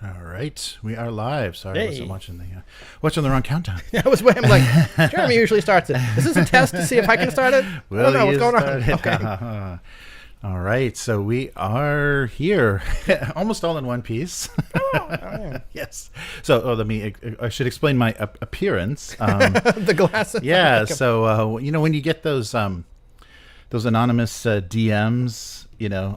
All right, we are live. Sorry, I Hey. wasn't watching the wrong countdown. I was waiting. I'm like, Jeremy usually starts it. Is this a test to see if I can start it? I don't know what's going on. Okay. All right, so we are here, almost all in one piece. Yeah. Yes. So I should explain my appearance. The glasses. Yeah. So when you get those anonymous DMs,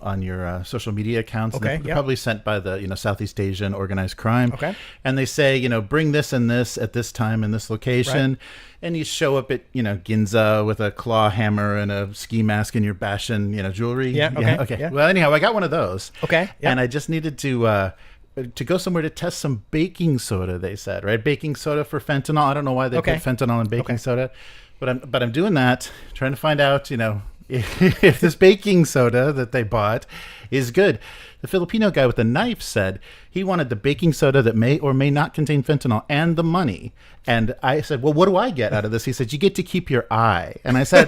on your social media accounts, Okay, they're yeah. probably sent by the Southeast Asian organized crime. Okay. And they say, bring this and this at this time in this location. Right. And you show up at, Ginza with a claw hammer and a ski mask and you're bashing, jewelry. Yeah, okay, yeah. Well, anyhow, I got one of those. Okay, yeah. And I just needed to go somewhere to test some baking soda, they said, right? Baking soda for fentanyl. I don't know why they Okay. put fentanyl in baking soda, but I'm doing that, trying to find out, if this baking soda that they bought is good. The Filipino guy with the knife said he wanted the baking soda that may or may not contain fentanyl and the money. And I said, well, what do I get out of this? He said, you get to keep your eye. And I said,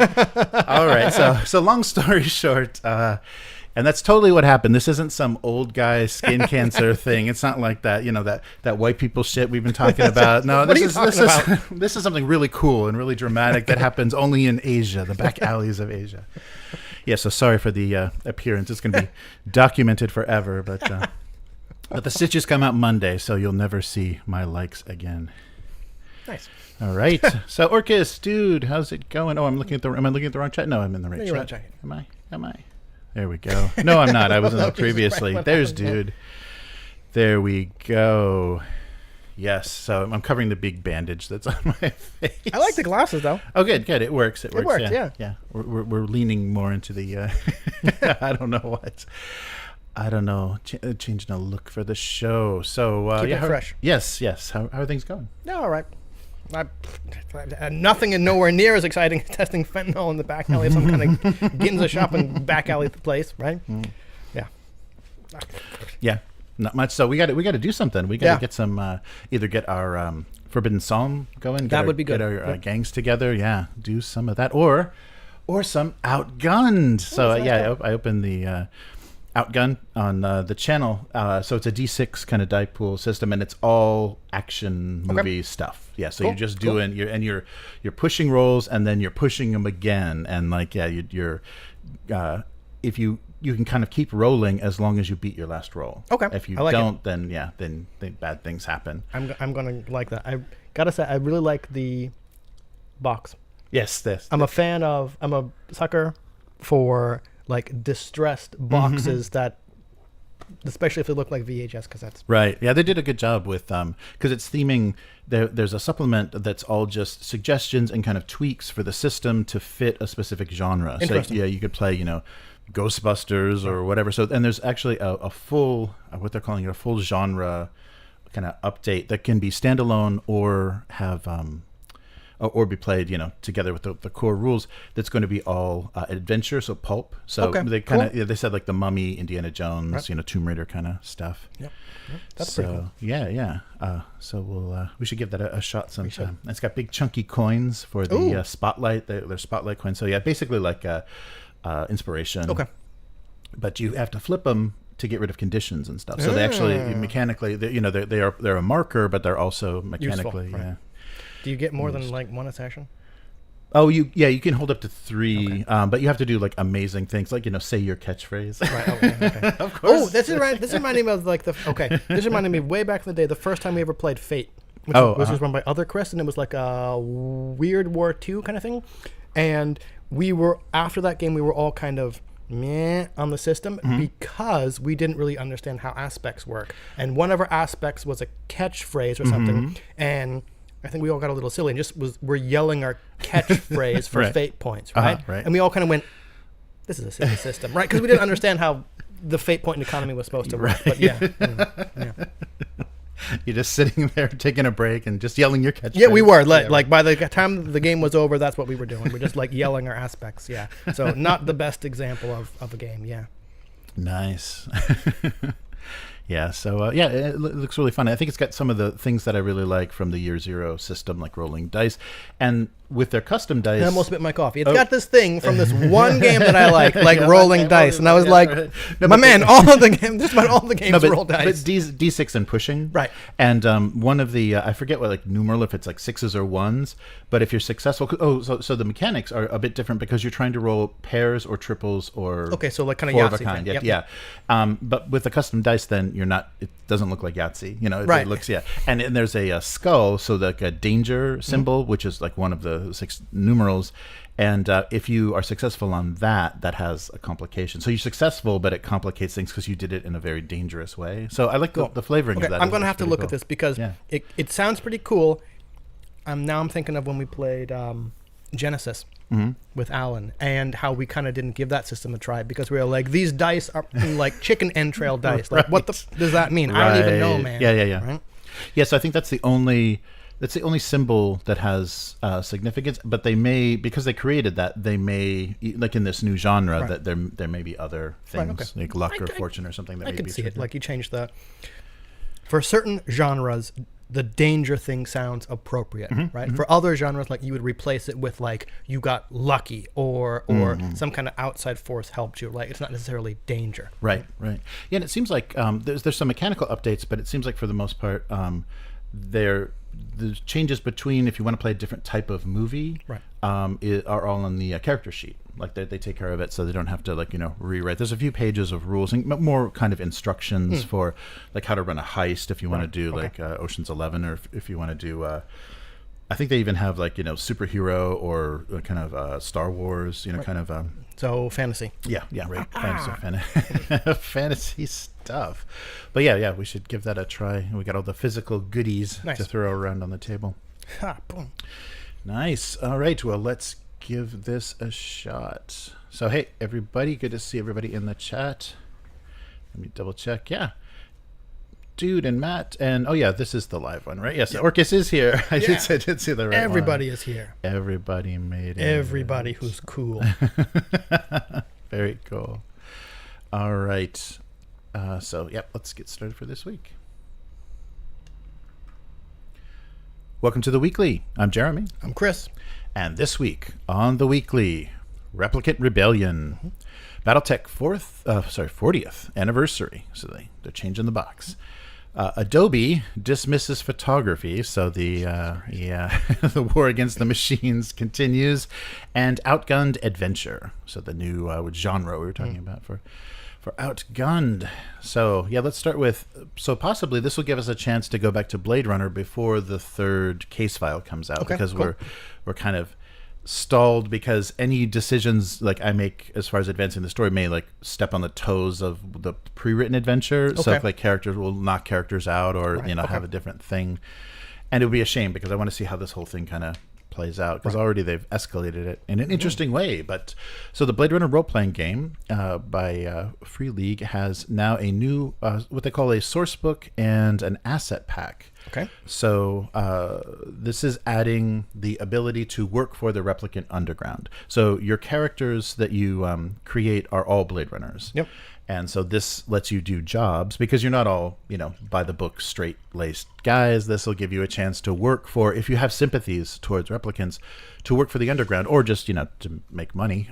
all right. So long story short, and that's totally what happened. This isn't some old guy skin cancer thing. It's not like that, that white people shit we've been talking about. No, What are you talking about? this is something really cool and really dramatic that happens only in Asia, the back alleys of Asia. Yeah, so sorry for the appearance. It's going to be documented forever, but the stitches come out Monday, so you'll never see my likes again. Nice. All right. So Orcus, dude, how's it going? Oh, am I looking at the wrong chat? No, I'm in the right No, you're chat. right chat. Am I? There we go. No, I'm not. I wasn't No, Jesus previously. Christ, There's what happened? dude. There we go. Yes. So I'm covering the big bandage that's on my face. I like the glasses though. Oh, good. It works. It works. works, Yeah. We're leaning more into the. I don't know what. I don't know. Changing a look for the show. So Keep it fresh. Yes. How are things going? No, all right. Nothing and nowhere near as exciting as testing fentanyl in the back alley of some kind of Ginza shop and back alley place, right? Yeah. Yeah, not much. So we got to do something. We got to get some either get our Forbidden Psalm going. That would be good. Get our gangs together. Yeah, do some of that or some Outgunned. So I opened the Outgunned on the channel. So it's a D6 kind of die pool system, and it's all action movie stuff. Yeah, so Cool, you're just doing you're pushing rolls, and then you're pushing them again, and you're if you can kind of keep rolling as long as you beat your last roll. Okay, If you I like don't, then bad things happen. I'm gonna like that. I gotta say I really like the box. Yes, this. I'm a sucker for like distressed boxes that, especially if they look like VHS cassettes. Right. Yeah, they did a good job with because it's theming. There's a supplement that's all just suggestions and kind of tweaks for the system to fit a specific genre. So Interesting. yeah, you could play Ghostbusters or whatever. So and there's actually a full what they're calling it, a full genre kind of update that can be standalone or have or be played together with the core rules. That's going to be all adventure, so pulp. So Okay, they kind of cool. they said like the Mummy, Indiana Jones, Right. Tomb Raider kind of stuff. Yep. That's So pretty cool. yeah. So we should give that a shot sometime. It's got big chunky coins for the Ooh. spotlight. They're spotlight coins. So yeah, basically like inspiration. Okay. But you have to flip them to get rid of conditions and stuff. So they actually mechanically, they're a marker, but they're also mechanically. right. Yeah. Do you get more than like one a session? Oh, you can hold up to 3, but you have to do like amazing things, like say your catchphrase. Right. Okay. Of course. Oh, this reminded me of like this reminded me way back in the day, the first time we ever played Fate, which was run by Other Chris, and it was like a Weird War II kind of thing. And we were after that game, we were all kind of meh on the system because we didn't really understand how aspects work. And one of our aspects was a catchphrase or something, and I think we all got a little silly and just we're yelling our catchphrase for Right. fate points, right? Right. And we all kind of went, "This is a silly system," right? Because we didn't understand how the fate point economy was supposed to work. But yeah. You're just sitting there taking a break and just yelling your catchphrase. Yeah, we were. Yeah, Like by the time the game was over, that's what we were doing. We're just like yelling our aspects. Yeah. So not the best example of a game. Yeah. Nice. Yeah, so yeah, it looks really fun. I think it's got some of the things that I really like from the Year Zero system, like rolling dice, and with their custom dice. I almost bit my coffee. It's got this thing from this one game that I like rolling dice, and I was all of the games, just about all the games roll dice. But D6 and pushing, right? And one of the I forget what like numeral, if it's like 6s or 1s, but if you're successful, so the mechanics are a bit different because you're trying to roll pairs or triples or so like kind of four Yahtzee of a kind, thing. yeah. But with the custom dice, then you're not. It doesn't look like Yahtzee, right? It looks and there's a skull, so like a danger symbol, which is like one of the 6 numerals. And if you are successful on that has a complication. So you're successful, but it complicates things because you did it in a very dangerous way. So I like the flavoring of that. I'm going to have to look at this because it sounds pretty cool. Now I'm thinking of when we played Genesis with Alan and how we kind of didn't give that system a try because we were like, these dice are like chicken entrail dice. Like, what does that mean? I don't even know, man. Yeah. Right? Yeah, so I think that's the only symbol that has significance, but they may, because they created that, they may, like in this new genre, that there may be other things, like luck or fortune or something. That I could see it. Like you changed for certain genres, the danger thing sounds appropriate, right? For other genres, like you would replace it with like you got lucky or some kind of outside force helped you. Like it's not necessarily danger. Right. Yeah, and it seems like there's some mechanical updates, but it seems like for the most part, the changes between if you want to play a different type of movie are all on the character sheet. Like they take care of it, so they don't have to rewrite. There's a few pages of rules and more kind of instructions for like how to run a heist if you want to do like Ocean's 11, or if you want to do. I think they even have like superhero or kind of Star Wars, kind of. So fantasy. Yeah, right. Fantasy stuff. But yeah, we should give that a try. We got all the physical goodies to throw around on the table. Boom. Nice. All right. Well, let's give this a shot. So, hey, everybody. Good to see everybody in the chat. Let me double check. Yeah. Dude and Matt. And, this is the live one, right? Yes, Orcus is here. I did see the right Everybody is here. Everybody made it. Everybody who's cool. Very cool. All right. Let's get started for this week. Welcome to the Weekly. I'm Jeremy. I'm Chris. And this week on the Weekly, Replicant Rebellion, Battletech 40th anniversary. So they're changing the box. Adobe dismisses photography, so the the war against the machines continues, and Outgunned Adventure, so the new genre we were talking about for Outgunned. So let's start with, so possibly this will give us a chance to go back to Blade Runner before the third case file comes out, because we're kind of stalled because any decisions like I make as far as advancing the story may like step on the toes of the pre-written adventure. So if like characters will knock characters out or have a different thing, and it would be a shame because I want to see how this whole thing kind of plays out, because already they've escalated it in an interesting way. But so the Blade Runner role-playing game by Free League has now a new what they call a source book and an asset pack. So this is adding the ability to work for the Replicant Underground. So your characters that you create are all Blade Runners. And so this lets you do jobs because you're not all, by the book, straight-laced guys. This will give you a chance to work for, if you have sympathies towards replicants, to work for the Underground or just, to make money.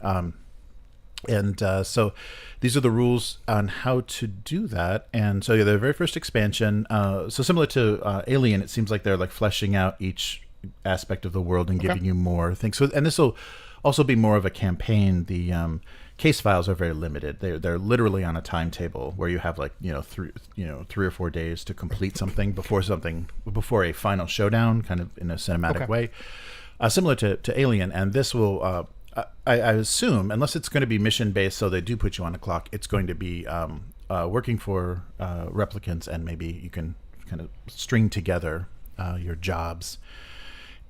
So these are the rules on how to do that. And so the very first expansion, so similar to Alien, it seems like they're like fleshing out each aspect of the world and giving you more things. So, and this will also be more of a campaign. The case files are very limited. They're literally on a timetable where you have like 3 or 4 days to complete something before a final showdown, kind of in a cinematic way, similar to Alien. And this will I assume, unless it's going to be mission based, so they do put you on a clock, it's going to be working for replicants, and maybe you can kind of string together your jobs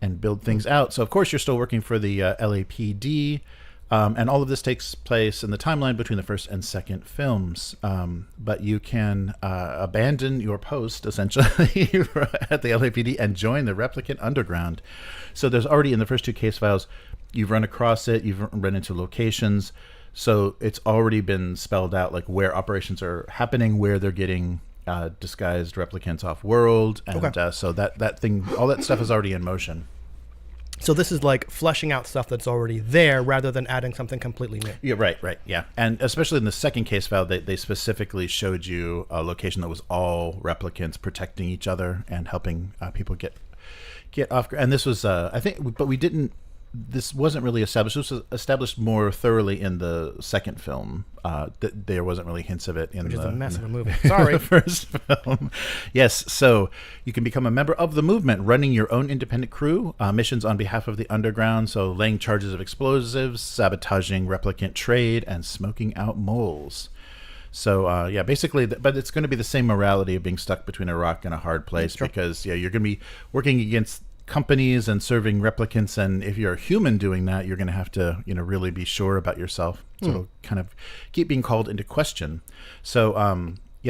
and build things out. So of course you're still working for the LAPD. And all of this takes place in the timeline between the first and second films. But you can abandon your post, essentially, at the LAPD and join the Replicant Underground. So there's already, in the first 2 case files, you've run across it, you've run into locations. So it's already been spelled out, like where operations are happening, where they're getting disguised replicants off world, and so that thing, all that stuff is already in motion. So this is like fleshing out stuff that's already there rather than adding something completely new. Yeah, right, yeah. And especially in the second case file, they specifically showed you a location that was all replicants protecting each other and helping people get off. And this was, I think, but we didn't. This wasn't really established. This was established more thoroughly in the second film. There wasn't really hints of it in Which is a mess of a movie. the Sorry. first film. Yes, so you can become a member of the movement, running your own independent crew, missions on behalf of the Underground, so laying charges of explosives, sabotaging replicant trade, and smoking out moles. So, basically, but it's going to be the same morality of being stuck between a rock and a hard place, because you're going to be working against companies and serving replicants, and if you're a human doing that, you're going to have to really be sure about yourself, so it'll kind of keep being called into question. So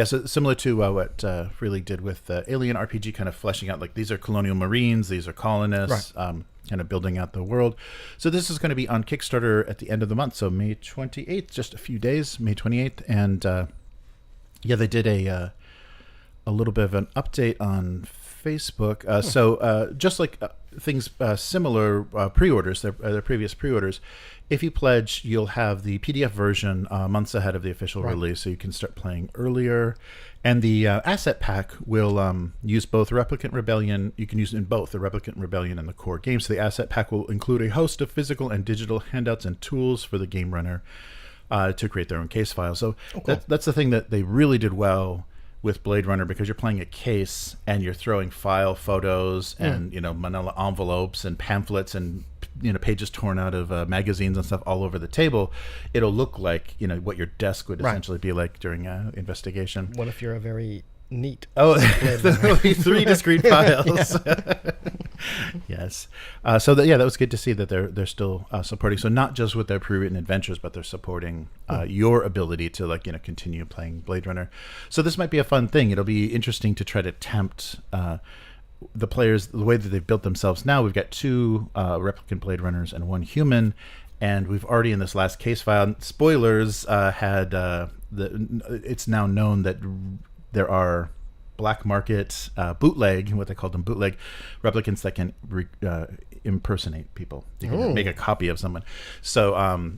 so similar to what Freely did with Alien RPG, kind of fleshing out like these are colonial marines, these are colonists, kind of building out the world. So this is going to be on Kickstarter at the end of the month, so May 28th, just a few days, May 28th. And they did a little bit of an update on Facebook. So just like things similar pre-orders, their previous pre-orders, if you pledge, you'll have the PDF version months ahead of the official release, so you can start playing earlier. And the asset pack will use both Replicant Rebellion. You can use it in both the Replicant Rebellion and the core game. So the asset pack will include a host of physical and digital handouts and tools for the game runner to create their own case file. So that's the thing that they really did well with Blade Runner, because you're playing a case and you're throwing file photos and manila envelopes and pamphlets and pages torn out of magazines and stuff all over the table. It'll look like what your desk would essentially be like during an investigation. What if you're a very neat there'll be 3 discrete files. Yes. That was good to see that they're still supporting, so not just with their pre-written adventures, but they're supporting your ability to continue playing Blade Runner. So this might be a fun thing. It'll be interesting to try to tempt the players the way that they've built themselves. Now we've got 2 replicant Blade Runners and 1 human, and we've already in this last case file, spoilers, had it's now known that there are black market bootleg, what they call them, bootleg replicants that can impersonate people. You can make a copy of someone. So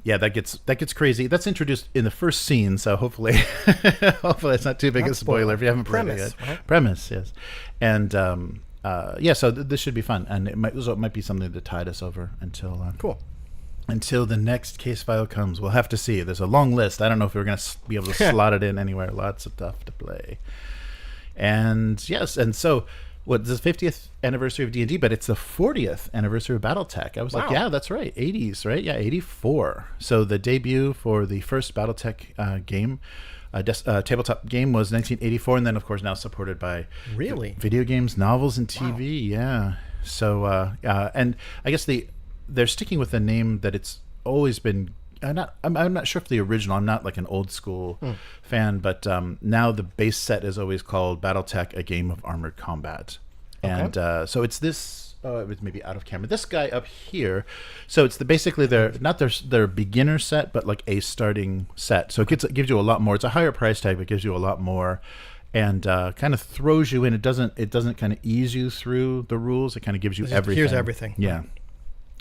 that gets crazy. That's introduced in the first scene, so hopefully it's not too big a spoiler if you haven't played it yet. Right? Premise, yes. And so this should be fun, and it might be something to tide us over until until the next case file comes. We'll have to see. There's a long list. I don't know if we're going to be able to slot it in anywhere. Lots of stuff to play. And yes, and so the 50th anniversary of D&D, but it's the 40th anniversary of Battletech. I was like, yeah, that's right. 80s, right? Yeah, 84. So the debut for the first Battletech game, tabletop game, was 1984, and then of course now supported by video games, novels, and TV. Yeah. So and I guess they're sticking with the name that it's always been. I'm not sure if the original. I'm not like an old school fan, but now the base set is always called BattleTech: A Game of Armored Combat, and so it's this. It was maybe out of camera. This guy up here. So it's basically their beginner set, but like a starting set. So it gives you a lot more. It's a higher price tag, but gives you a lot more, and kind of throws you in. It doesn't kind of ease you through the rules. It kind of gives you everything. Here's everything. Yeah.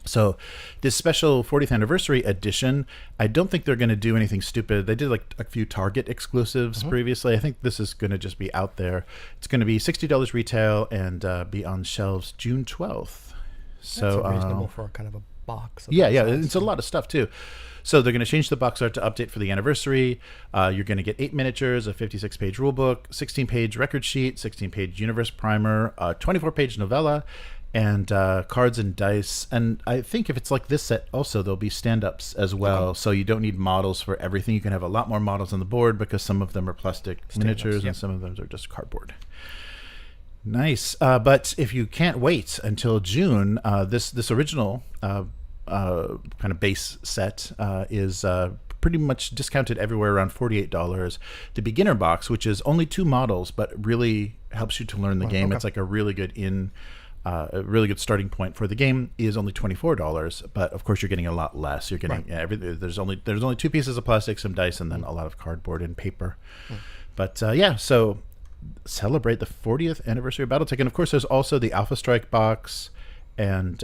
So this special 40th anniversary edition, I don't think they're going to do anything stupid. They did like a few Target exclusives previously. I think this is going to just be out there. It's going to be $60 retail and be on shelves June 12th. So that's reasonable for kind of a box. Yeah. It's a lot of stuff too. So they're going to change the box art to update for the anniversary. You're going to get 8 miniatures, a 56-page rulebook, 16-page record sheet, 16-page universe primer, a 24-page novella, and cards and dice. And I think if it's like this set also, there'll be stand-ups as well, so you don't need models for everything. You can have a lot more models on the board because some of them are plastic miniatures and some of them are just cardboard. Nice. But if you can't wait until June, this original kind of base set is pretty much discounted everywhere around $48. The beginner box, which is only 2 models but really helps you to learn the game, it's like a really good a really good starting point for the game, is only $24, but of course you're getting a lot less. You're getting there's only 2 pieces of plastic, some dice, and then a lot of cardboard and paper. But so celebrate the 40th anniversary of Battletech. And of course, there's also the Alpha Strike box, and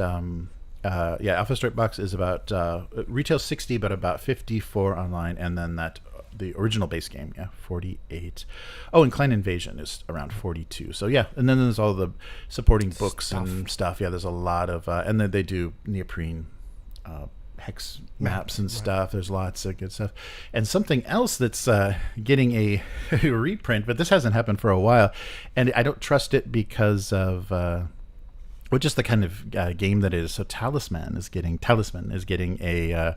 Alpha Strike box is about retail 60, but about 54 online, and then the original base game, 48. Oh, and Clan Invasion is around 42. So yeah, and then there's all the supporting books and stuff. Yeah, there's a lot of, and then they do neoprene hex maps and stuff. There's lots of good stuff. And something else that's getting a reprint, but this hasn't happened for a while, and I don't trust it because of just the kind of game that it is. So Talisman is getting a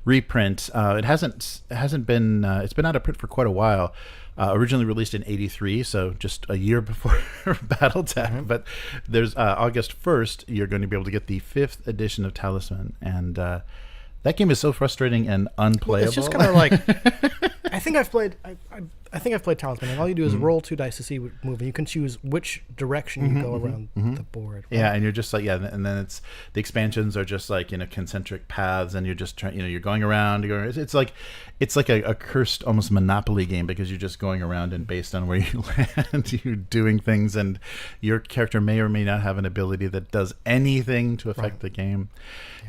reprint. It hasn't been it's been out of print for quite a while. Originally released in '83, so just a year before Battletech. But there's August 1st, you're going to be able to get the 5th edition of Talisman, and that game is so frustrating and unplayable. Well, it's just kind of like I think I've played Talisman, and all you do is roll 2 dice to see what move, and you can choose which direction you go around the board. Right? Yeah, and you're just like, and then it's the expansions are just like concentric paths, and you're just trying, you're going around. It's like a cursed almost Monopoly game, because you're just going around, and based on where you land, you're doing things, and your character may or may not have an ability that does anything to affect the game.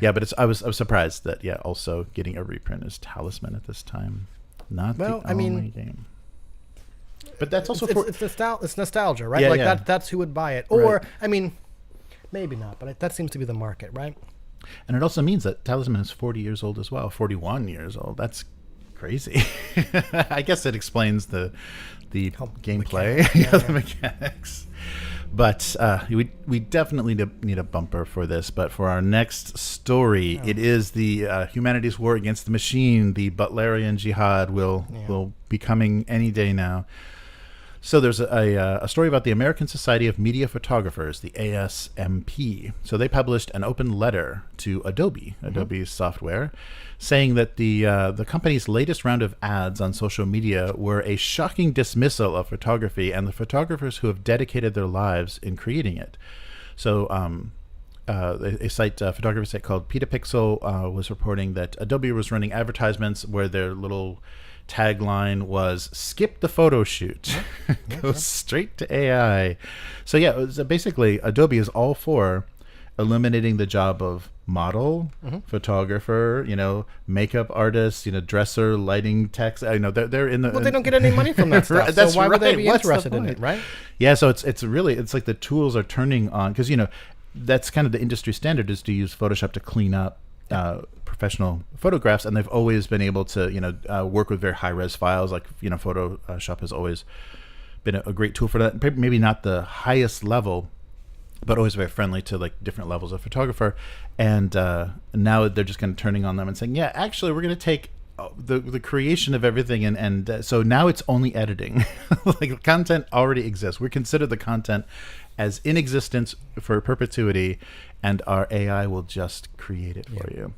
Yeah, but I was surprised that also getting a reprint is Talisman at this time. Not the only game. But that's also it's nostalgia, right? Yeah, that's who would buy it. Or maybe not, but that seems to be the market, right? And it also means that Talisman is 40 years old as well. 41 years old. That's crazy. I guess it explains the gameplay, the mechanics. But we definitely need a bumper for this. But for our next story, it is the humanity's war against the machine. The Butlerian Jihad will be coming any day now. So there's a story about the American Society of Media Photographers, the ASMP. So they published an open letter to Adobe's software, saying that the company's latest round of ads on social media were a shocking dismissal of photography and the photographers who have dedicated their lives in creating it. So a photography site called Petapixel was reporting that Adobe was running advertisements where their little tagline was "Skip the photo shoot, go straight to AI." So basically Adobe is all for eliminating the job of model, photographer, makeup artist, dresser, lighting techs. They're in the. Well, they don't get any money from that stuff. So why would they be interested in it, right? Yeah, so it's like the tools are turning on, because that's kind of the industry standard, is to use Photoshop to clean up professional photographs, and they've always been able to work with very high res files. Like Photoshop has always been a great tool for that. Maybe not the highest level, but always very friendly to like different levels of photographer. And now they're just kind of turning on them and saying, actually, we're going to take the creation of everything, and so now it's only editing. Like, the content already exists. We consider the content as in existence for perpetuity, and our AI will just create it for you.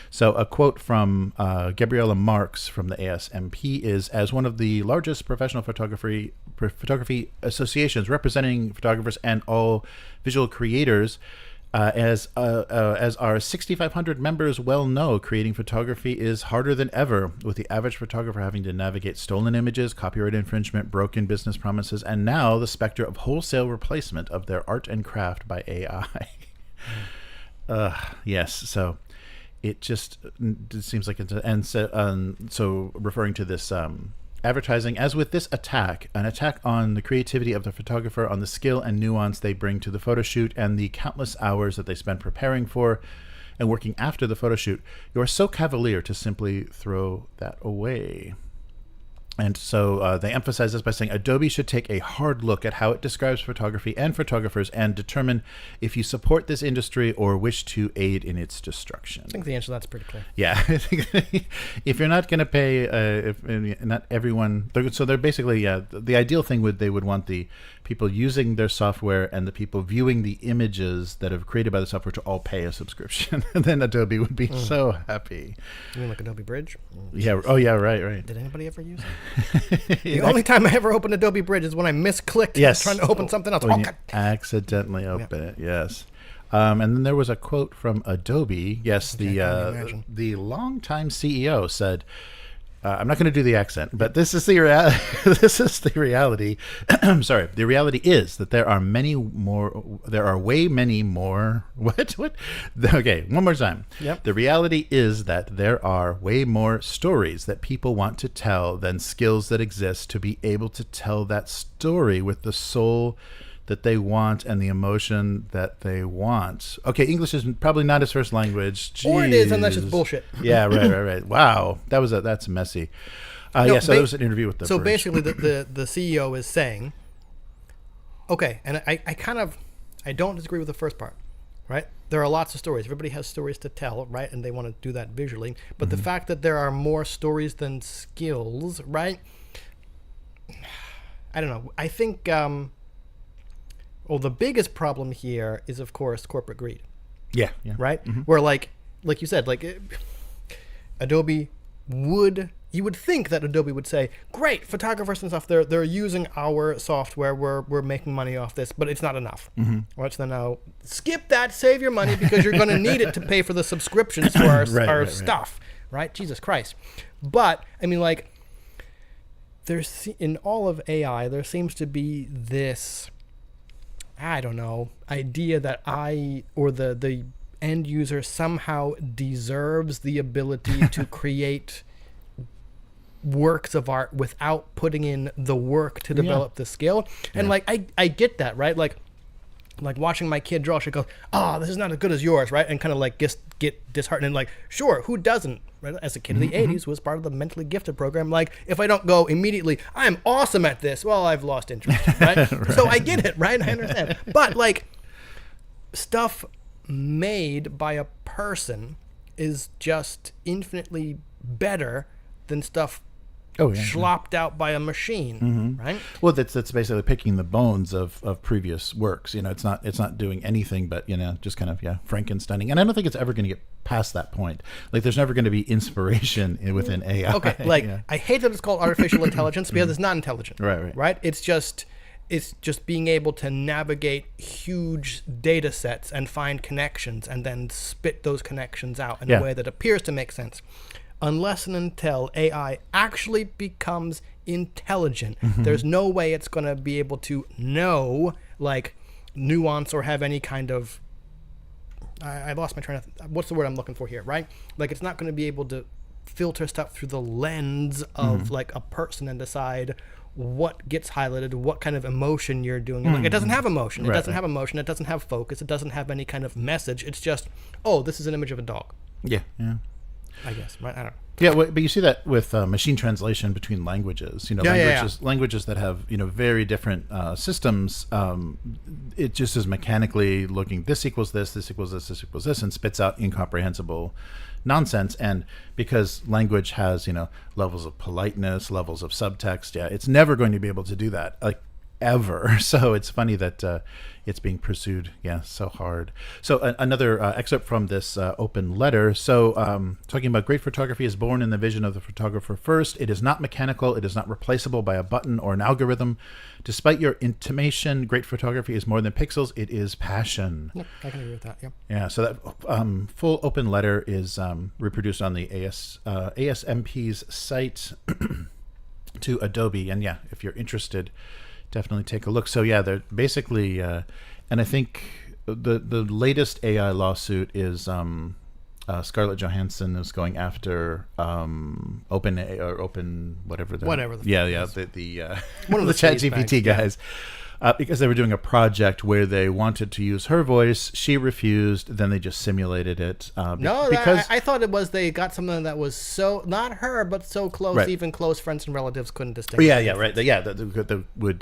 So a quote from Gabriella Marks from the ASMP is, "As one of the largest professional photography associations representing photographers and all visual creators, as our 6,500 members well know, creating photography is harder than ever, with the average photographer having to navigate stolen images, copyright infringement, broken business promises, and now the specter of wholesale replacement of their art and craft by AI." Yes, so it just seems like it's, and so referring to this advertising, "As with this attack, an attack on the creativity of the photographer, on the skill and nuance they bring to the photo shoot, and the countless hours that they spend preparing for and working after the photo shoot, you are so cavalier to simply throw that away." And so they emphasize this by saying Adobe should take a hard look at how it describes photography and photographers and determine if you support this industry or wish to aid in its destruction. I think the answer to that's pretty clear. Yeah. If you're not going to pay, if not everyone, so they're basically, the ideal thing they would want the people using their software and the people viewing the images that are created by the software to all pay a subscription. And then Adobe would be so happy. You mean like Adobe Bridge? Yeah. Oh, yeah. Right. Did anybody ever use it? The only time I ever opened Adobe Bridge is when I misclicked trying to open something else. When you accidentally open it, yes. And then there was a quote from Adobe. Yes, the longtime CEO said, I'm not going to do the accent, but this is the this is the reality. I'm sorry. The reality is that there are many more. There are way many more. What? Okay, one more time. Yep. The reality is that there are way more stories that people want to tell than skills that exist to be able to tell that story with the soul that they want and the emotion that they want. Okay, English is probably not his first language. Jeez. Or it is, and that's just bullshit. Yeah, right. Wow, that's messy. So there was an interview with the. So British. basically, the CEO is saying, okay, and I don't disagree with the first part, right? There are lots of stories. Everybody has stories to tell, right? And they want to do that visually. But the fact that there are more stories than skills, right? I don't know. I think. Well, the biggest problem here is, of course, corporate greed. Yeah. Right? Where, like you said, Adobe you would think that Adobe would say, great, photographers and stuff, they're using our software, we're making money off this, but it's not enough. Right? So now, skip that, save your money, because you're going to need it to pay for the subscriptions to our stuff. Right? Jesus Christ. But, I mean, there's, in all of AI, there seems to be this, I don't know, idea that the end user somehow deserves the ability to create works of art without putting in the work to develop the skill. And I get that, right? Like watching my kid draw, she goes, this is not as good as yours, right? And kind of get disheartened, and sure, who doesn't? Right? As a kid in the 80s, was part of the mentally gifted program. If I don't go immediately, I'm awesome at this, well, I've lost interest, right? So I get it, right? I understand. But stuff made by a person is just infinitely better than stuff slopped out by a machine, right? Well, that's basically picking the bones of previous works. It's not doing anything but just kind of Frankensteining. And I don't think it's ever going to get past that point. There's never going to be inspiration within AI. Okay, I hate that it's called artificial intelligence because it's not intelligent. Right. It's just being able to navigate huge data sets and find connections and then spit those connections out in a way that appears to make sense. Unless and until AI actually becomes intelligent, there's no way it's going to be able to know nuance or have any kind of, I lost my train of, what's the word I'm looking for here, right? It's not going to be able to filter stuff through the lens of a person and decide what gets highlighted, what kind of emotion you're doing. It doesn't have emotion. It doesn't have emotion. It doesn't have focus. It doesn't have any kind of message. It's just, this is an image of a dog. Yeah. I guess, right? I don't know. Yeah, but you see that with machine translation between languages. Languages that have very different systems. It just is mechanically looking. This equals this. This equals this. This equals this, and spits out incomprehensible nonsense. And because language has levels of politeness, levels of subtext, it's never going to be able to do that. Ever. So it's funny that it's being pursued so hard. So another excerpt from this open letter. So talking about great photography is born in the vision of the photographer first. It is not mechanical. It is not replaceable by a button or an algorithm. Despite your intimation, great photography is more than pixels. It is passion. Yep, I can agree with that. Yep. Yeah, so that full open letter is reproduced on the ASMP's site to Adobe. And if you're interested, definitely take a look. So they're basically, and I think the latest AI lawsuit is Scarlett Johansson is going after Open whatever the one of the ChatGPT ChatGPT guys. Because they were doing a project where they wanted to use her voice. She refused. Then they just simulated it. Because I thought it was they got something that was so, not her, but so close, even close friends and relatives couldn't distinguish. Right. That would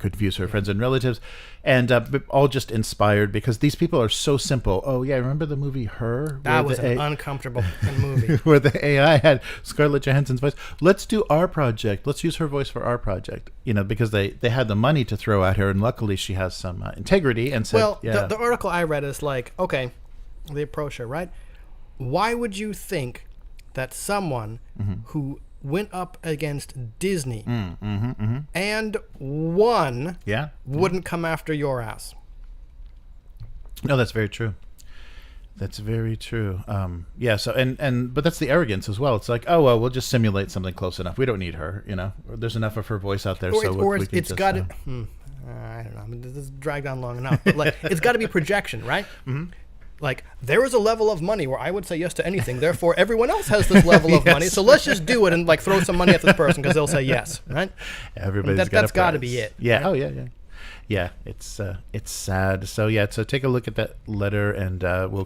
confuse her friends and relatives. And all just inspired because these people are so simple. Oh, yeah, remember the movie Her? That was an uncomfortable movie. Where the AI had Scarlett Johansson's voice. Let's do our project. Let's use her voice for our project. Because they had the money to throw at her, and luckily she has some integrity and said, the article I read is okay, they approach her, right? Why would you think that someone who went up against Disney and won wouldn't come after your ass? No, that's very true. That's very true. Yeah. So but that's the arrogance as well. It's like, oh well, we'll just simulate something close enough. We don't need her. You know, there's enough of her voice out there. It's got to. I don't know. I mean, this is dragged on long enough. But like, it's got to be projection, right? Mm-hmm. Like, there is a level of money where I would say yes to anything. Therefore, everyone else has this level of money. So let's just do it and like throw some money at this person because they'll say yes, right? That's got to be it. Yeah. Right? Oh yeah. Yeah. Yeah, it's sad. So yeah, so take a look at that letter, and we'll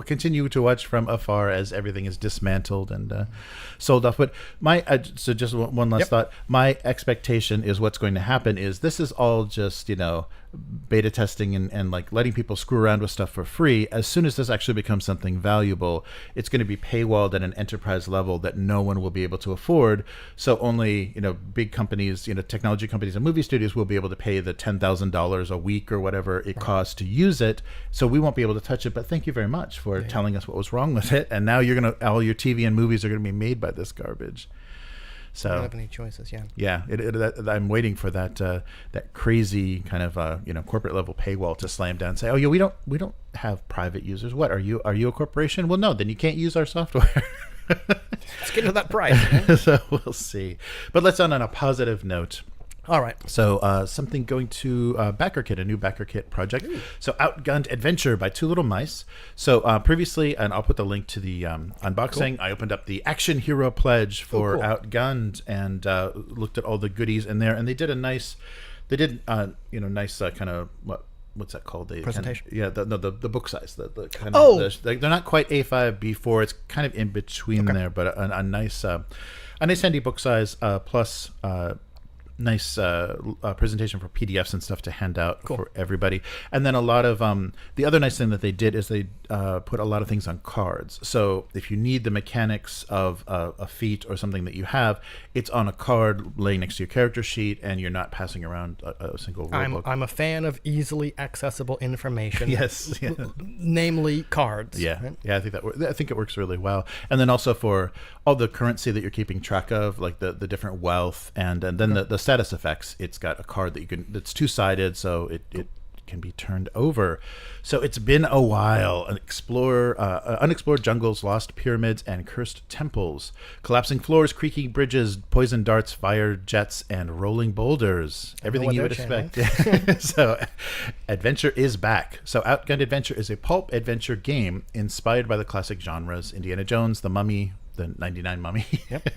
continue to watch from afar as everything is dismantled and sold off. But so just one last thought. My expectation is what's going to happen is this is all just beta testing and like letting people screw around with stuff for free. As soon as this actually becomes something valuable, it's going to be paywalled at an enterprise level that no one will be able to afford. So only big companies, technology companies and movie studios will be able to pay the $10,000 a week or whatever it costs to use it. So we won't be able to touch it. But thank you very much for telling us what was wrong with it. And now all your TV and movies are going to be made by this garbage. So I don't have any choices. I'm waiting for that crazy kind of corporate level paywall to slam down and say, oh yeah, we don't have private users. What are you a corporation? Well, no, then you can't use our software. Let's get to that price. So we'll see. But let's end on a positive note. All right. So something going to BackerKit, a new BackerKit project. Ooh. So Outgunned Adventure by Two Little Mice. So previously, and I'll put the link to the unboxing, I opened up the Action Hero Pledge for Outgunned and looked at all the goodies in there. And they did nice kind of, what's that called? Presentation? The book size. The kind of, they're not quite A5, B4. It's kind of in between there, but a nice handy book size plus nice presentation for PDFs and stuff to hand out for everybody. And then a lot of the other nice thing that they did is they put a lot of things on cards. So if you need the mechanics of a feat or something that you have, it's on a card laying next to your character sheet, and you're not passing around a single rulebook. I'm a fan of easily accessible information. Yes, namely cards. Yeah, right? Yeah. I think it works really well. And then also for all the currency that you're keeping track of, like the different wealth, and then the status effects. It's got a card that's two-sided, so it can be turned over. So it's been a while. Unexplored jungles, lost pyramids, and cursed temples. Collapsing floors, creaking bridges, poison darts, fire jets, and rolling boulders. Everything you would expect. So adventure is back. So Outgunned Adventure is a pulp adventure game inspired by the classic genres: Indiana Jones, The Mummy, the 99 Mummy. Yep.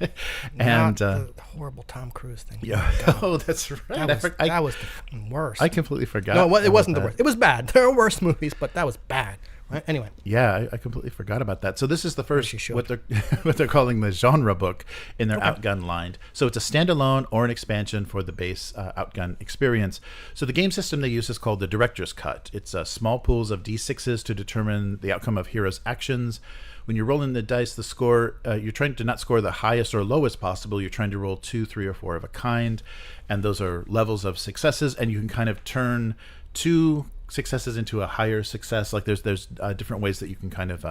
And the horrible Tom Cruise thing. Yeah. Oh, that's right. That was the worst. I completely forgot. No, it wasn't the worst. It was bad. There are worse movies, but that was bad. Right? Anyway. Yeah, I completely forgot about that. So this is the first what they're calling the genre book in their Outgunned line. So it's a standalone or an expansion for the base Outgunned experience. So the game system they use is called the Director's Cut. It's small pools of D6s to determine the outcome of heroes' actions. When you're rolling the dice, the score, you're trying to not score the highest or lowest possible. You're trying to roll 2, 3, or 4 of a kind, and those are levels of successes. And you can kind of turn 2 successes into a higher success. Like there's different ways that you can kind of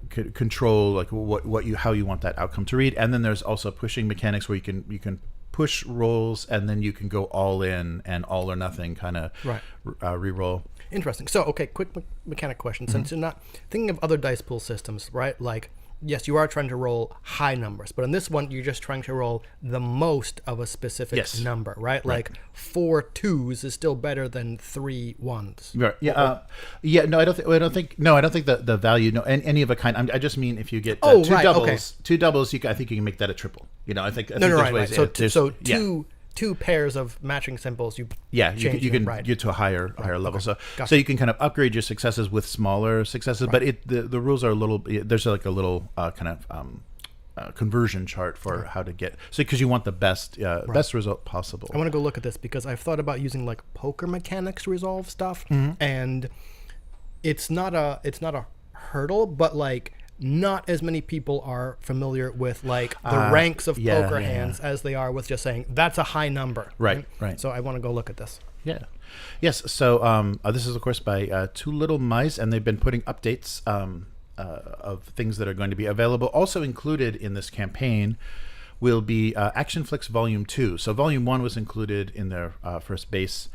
control like how you want that outcome to read. And then there's also pushing mechanics where you can push rolls, and then you can go all in and all or nothing kind of re-roll. Interesting. So, okay, quick mechanic question. Since you're not thinking of other dice pool systems, right? Like, yes, you are trying to roll high numbers, but in this one, you're just trying to roll the most of a specific number, right? Like 4 2s is still better than 3 1s. Right. Yeah. No, I don't think the value. No, any of a kind. I just mean if you get two doubles, I think you can make that a triple. I think there's ways. So two pairs of matching symbols. You can get to a higher level. So you can kind of upgrade your successes with smaller successes, but the rules are a little. There's like a little kind of conversion chart for how to get because you want the best result possible. I want to go look at this because I've thought about using like poker mechanics to resolve stuff, and it's not a hurdle, but like. Not as many people are familiar with like the ranks of poker hands as they are with just saying that's a high number. Right. So I want to go look at this. Yeah. Yes. So this is of course by Two Little Mice, and they've been putting updates of things that are going to be available. Also included in this campaign will be Action Flicks Volume 2. So Volume 1 was included in their first base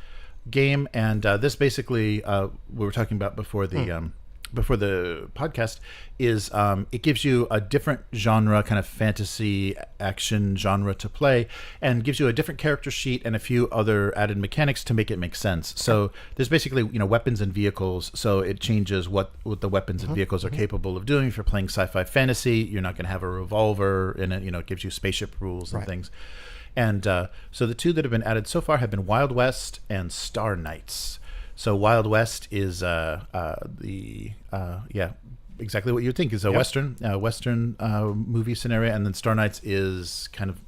game, and this basically we were talking about before the podcast is it gives you a different genre, kind of fantasy action genre to play, and gives you a different character sheet and a few other added mechanics to make it make sense. So there's basically weapons and vehicles, so it changes what the weapons and vehicles are capable of doing. If you're playing sci-fi fantasy, you're not going to have a revolver in it. It gives you spaceship rules and things. And so the two that have been added so far have been Wild West and Star Knights. So Wild West is exactly what you'd think is a western movie scenario, and then Star Knights is kind of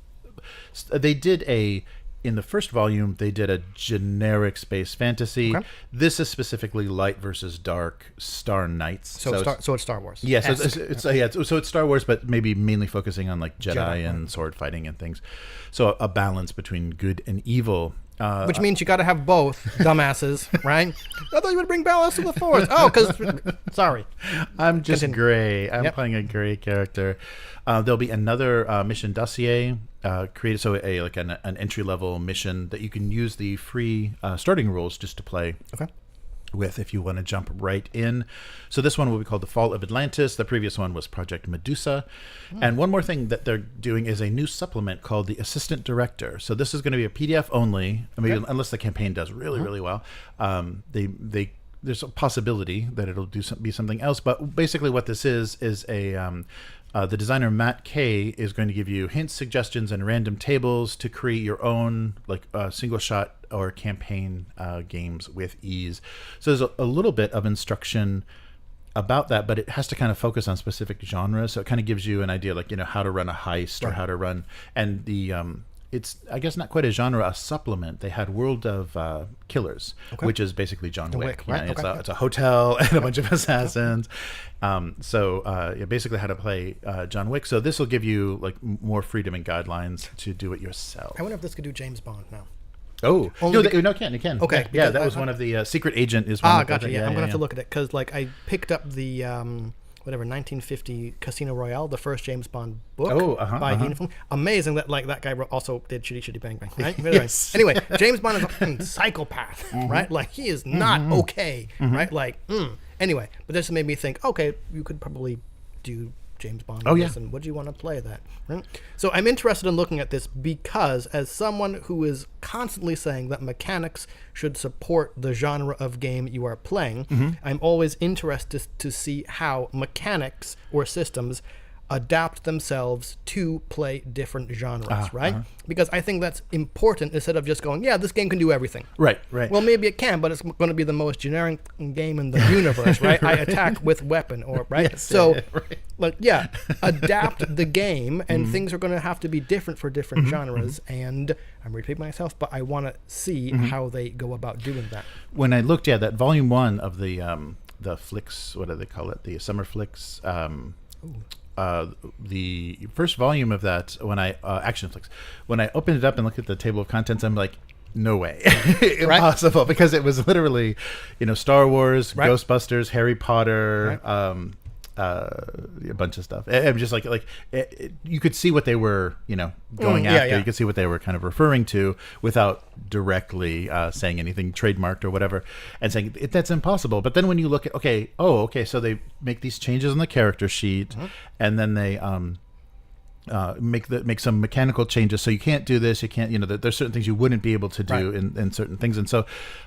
in the first volume they did a generic space fantasy. Okay. This is specifically light versus dark Star Knights. So it's Star Wars. Yeah, so it's Star Wars, but maybe mainly focusing on like Jedi and sword fighting and things. So a balance between good and evil. Which means you got to have both, dumbasses, right? I thought you would bring balance to the Force. Oh, because sorry, I'm just gray. I'm playing a gray character. There'll be another mission dossier created, so an entry level mission that you can use the free starting rules just to play. Okay. With if you want to jump right in. So this one will be called The Fall of Atlantis. The previous one was Project Medusa. And one more thing that they're doing is a new supplement called The Assistant Director. So this is going to be a PDF only, unless the campaign does really well. There's a possibility that it'll be something else, but basically what this is the designer Matt Kay is going to give you hints, suggestions, and random tables to create your own single shot or campaign games with ease. So there's a little bit of instruction about that, but it has to kind of focus on specific genres. So it kind of gives you an idea, how to run a heist or how to run. And it's, I guess, not quite a genre, a supplement. They had World of Killers, which is basically John Wick. Right? It's a hotel and a bunch of assassins. Basically how to play John Wick. So this will give you more freedom and guidelines to do it yourself. I wonder if this could do James Bond now. Oh, it can. Okay. Yeah, that was one of the Secret Agent is one. Gotcha. Yeah, I'm going to have to look at it because I picked up the 1950 Casino Royale, the first James Bond book by Ian Fleming. Amazing that that guy also did Shitty Bang Bang, right? Yes. Anyway, James Bond is a fucking psychopath, right? He is not okay, right? Anyway, but this made me think, okay, you could probably do James Bond. And would you want to play that? Right? So I'm interested in looking at this because as someone who is constantly saying that mechanics should support the genre of game you are playing, I'm always interested to see how mechanics or systems adapt themselves to play different genres, right? Because I think that's important instead of just going, this game can do everything. Right. Well, maybe it can, but it's going to be the most generic game in the universe, right? I attack with weapon, right? Yes, so, adapt the game, and things are going to have to be different for different genres. And I'm repeating myself, but I want to see how they go about doing that. When I looked at that volume 1 of the flicks, what do they call it? The summer flicks. The first volume of that, when I action flicks, when I opened it up and looked at the table of contents, I'm like, no way, impossible, because it was literally, Star Wars, Ghostbusters, Harry Potter, a bunch of stuff. I'm just you could see what they were, going after. You could see what they were kind of referring to without directly saying anything trademarked or whatever, and saying that's impossible. But then when you look at, so they make these changes on the character sheet, and then they make some mechanical changes. So you can't do this. You can't. There's certain things you wouldn't be able to do in certain things, and so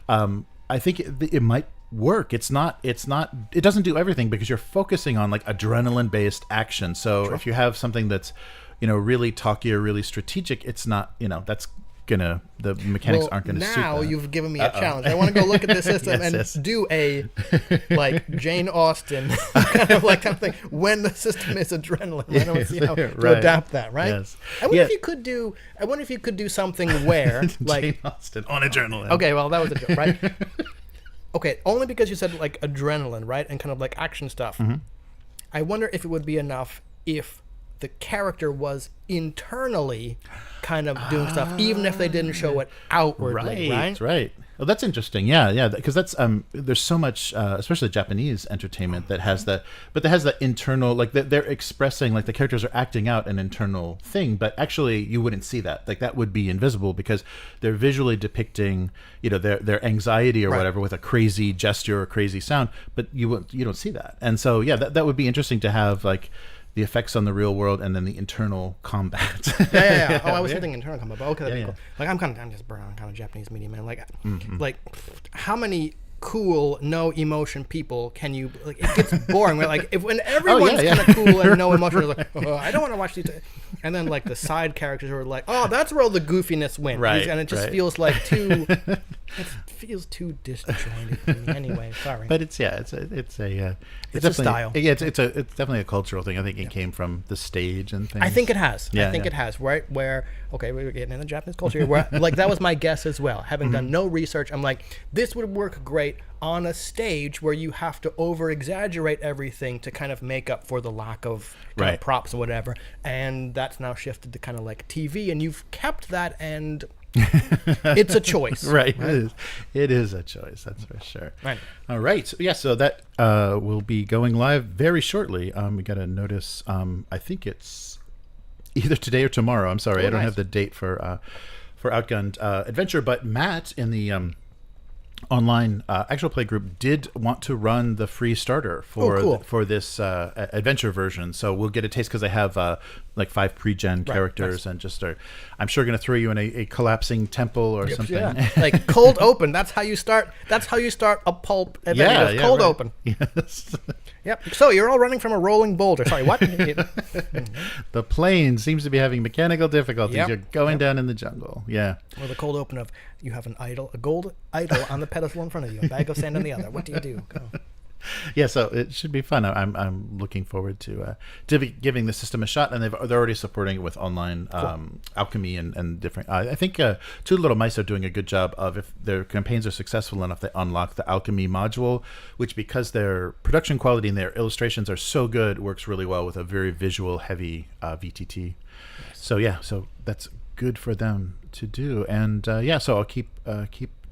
I think it might work. It doesn't do everything because you're focusing on adrenaline based action. So if you have something that's really talky or really strategic, it's not that's the mechanics aren't gonna suit now that. You've given me a challenge. I want to go look at the system do a Jane Austen kind of thing when the system is adrenaline. I don't see how to adapt that, right? Yes. I wonder if you could do something where Jane Austen on adrenaline. Okay, well that was a joke, right? Okay, only because you said adrenaline, right? And kind of action stuff. I wonder if it would be enough if the character was internally kind of doing stuff, even if they didn't show it outwardly, right? Right. Well, that's interesting. Yeah, because that's there's so much, especially Japanese entertainment that has that, but that has that internal, like they're expressing, like the characters are acting out an internal thing, but actually you wouldn't see that. Like that would be invisible because they're visually depicting, their anxiety or whatever with a crazy gesture or crazy sound, but you don't see that. And so that would be interesting to have like the effects on the real world and then the internal combat. Yeah. Oh, I was thinking internal combat, but okay, that'd be cool. Like I'm just burnt on kind of Japanese media, man. Like, like how many cool, no emotion people can you like? It gets boring. Right? Like when everyone's kind of cool and no emotion, it's like I don't want to watch these. And then like the side characters are like, oh, that's where all the goofiness went, right? And it just feels like too. It feels too disjointed to me. Anyway, sorry. But it's a style. Yeah, it's definitely a cultural thing. I think it came from the stage and things. I think it has. I think it has. Right where we were getting in the Japanese culture here. Where like that was my guess as well. Having done no research, I'm like, this would work great on a stage where you have to over exaggerate everything to kind of make up for the lack of props or whatever. And that's now shifted to kind of like TV, and you've kept that and. It's a choice. Right. It is a choice, that's for sure. Right. All right. So that will be going live very shortly. We got a notice, I think it's either today or tomorrow. I'm sorry, I don't have the date for Outgunned Adventure, but Matt in the online actual play group did want to run the free starter for this adventure version, so we'll get a taste because I have like 5 pre-gen characters and just I'm sure going to throw you in a collapsing temple or something. Like cold open. That's how you start a pulp adventure. Cold open. Yes. Yep. So you're all running from a rolling boulder. Sorry, what? The plane seems to be having mechanical difficulties. You're going down in the jungle. Yeah. Or the cold open of you have a gold idol on the pedestal in front of you, a bag of sand on the other. What do you do? Go. Yeah, so it should be fun. I'm looking forward to be giving the system a shot, and they're already supporting it with online alchemy and different. I think Two Little Mice are doing a good job of, if their campaigns are successful enough, they unlock the alchemy module, which because their production quality and their illustrations are so good, works really well with a very visual heavy VTT. Nice. So that's good for them to do, and so I'll keep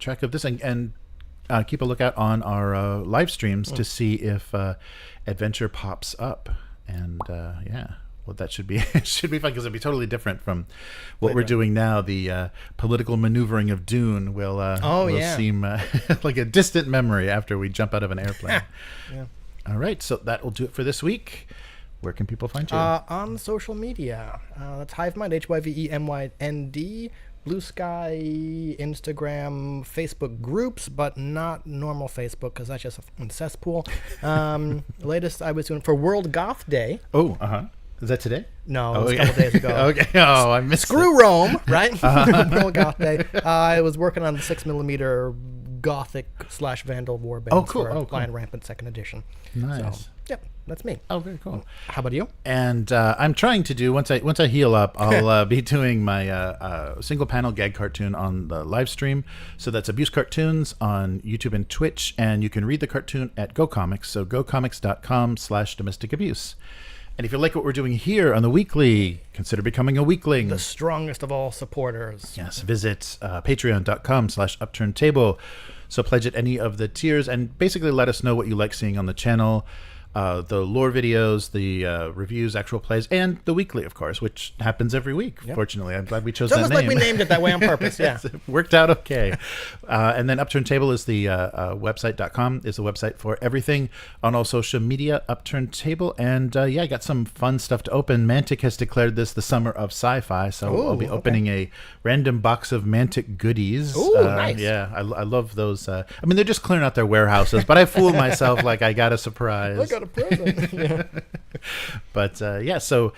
track of this and keep a lookout on our live streams to see if adventure pops up, and that should be fun because it'll be totally different from what we're doing now. The political maneuvering of Dune will seem like a distant memory after we jump out of an airplane. All right, so that will do it for this week. Where can people find you? On social media. That's Hivemind, HYVEMYND. Blue Sky, Instagram, Facebook groups, but not normal Facebook because that's just a cesspool. Latest I was doing for World Goth Day. Oh, is that today? No, it was a couple days ago. Okay. Oh, I missed Screw Rome, right? World Goth Day. I was working on the 6mm Gothic / Vandal Warbands for Lion Rampant 2nd Edition. Nice. So, yep. That's me. Oh, very cool. How about you? And I'm trying to do, once I heal up, I'll be doing my single panel gag cartoon on the live stream. So that's Abuse Cartoons on YouTube and Twitch, and you can read the cartoon at GoComics. So gocomics.com/domestic abuse. And if you like what we're doing here on the weekly, consider becoming a weekling. The strongest of all supporters. Yes, visit patreon.com/upturntable. So pledge at any of the tiers and basically let us know what you like seeing on the channel. The lore videos, the reviews, actual plays, and the weekly, of course, which happens every week. Yep. Fortunately, I'm glad we chose that name. It's almost like we named it that way on purpose. Yeah, it worked out okay. And then Upturned Table is the website.com is the website for everything on all social media. Upturned Table, and I got some fun stuff to open. Mantic has declared this the summer of sci-fi, so I'll be opening a random box of Mantic goodies. Ooh, nice. Yeah, I love those. I mean, they're just clearing out their warehouses, but I fool myself like I got a surprise. I got a present. Yeah. But so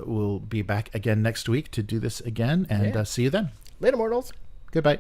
we'll be back again next week to do this again, and see you then. Later, mortals. Goodbye.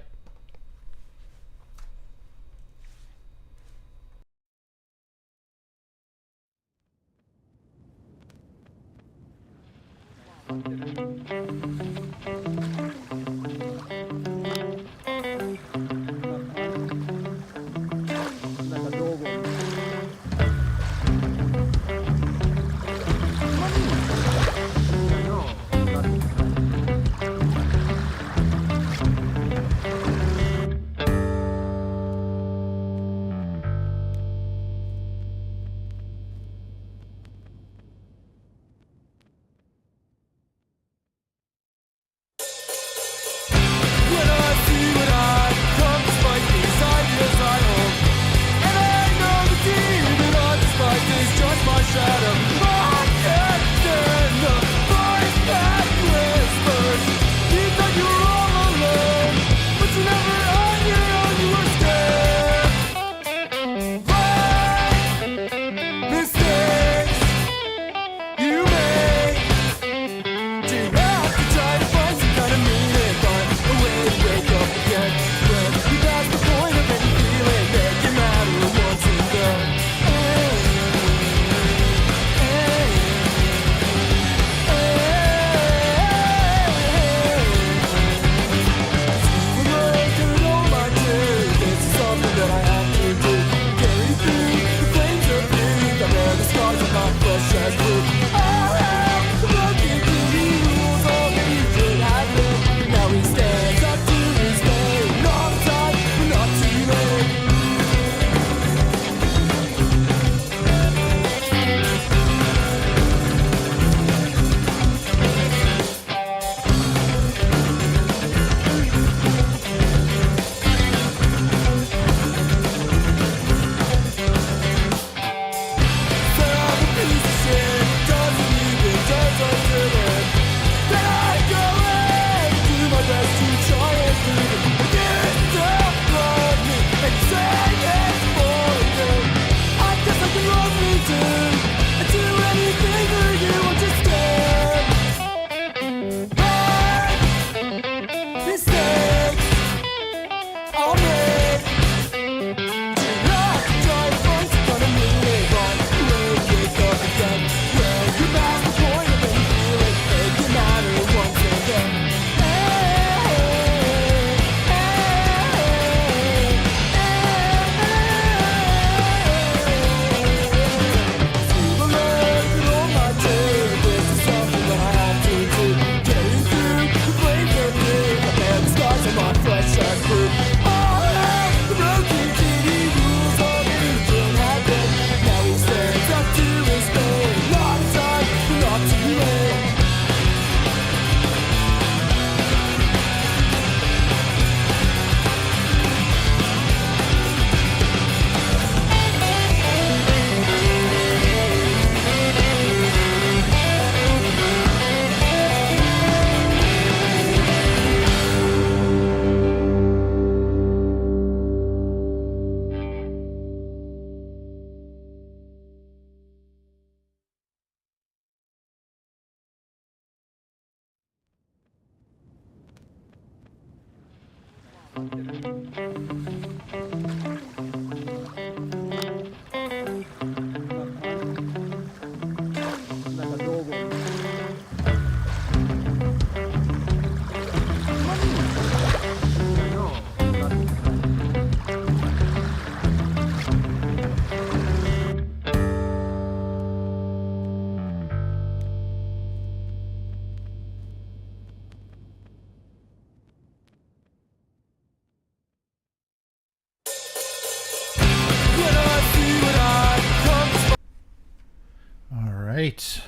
Right,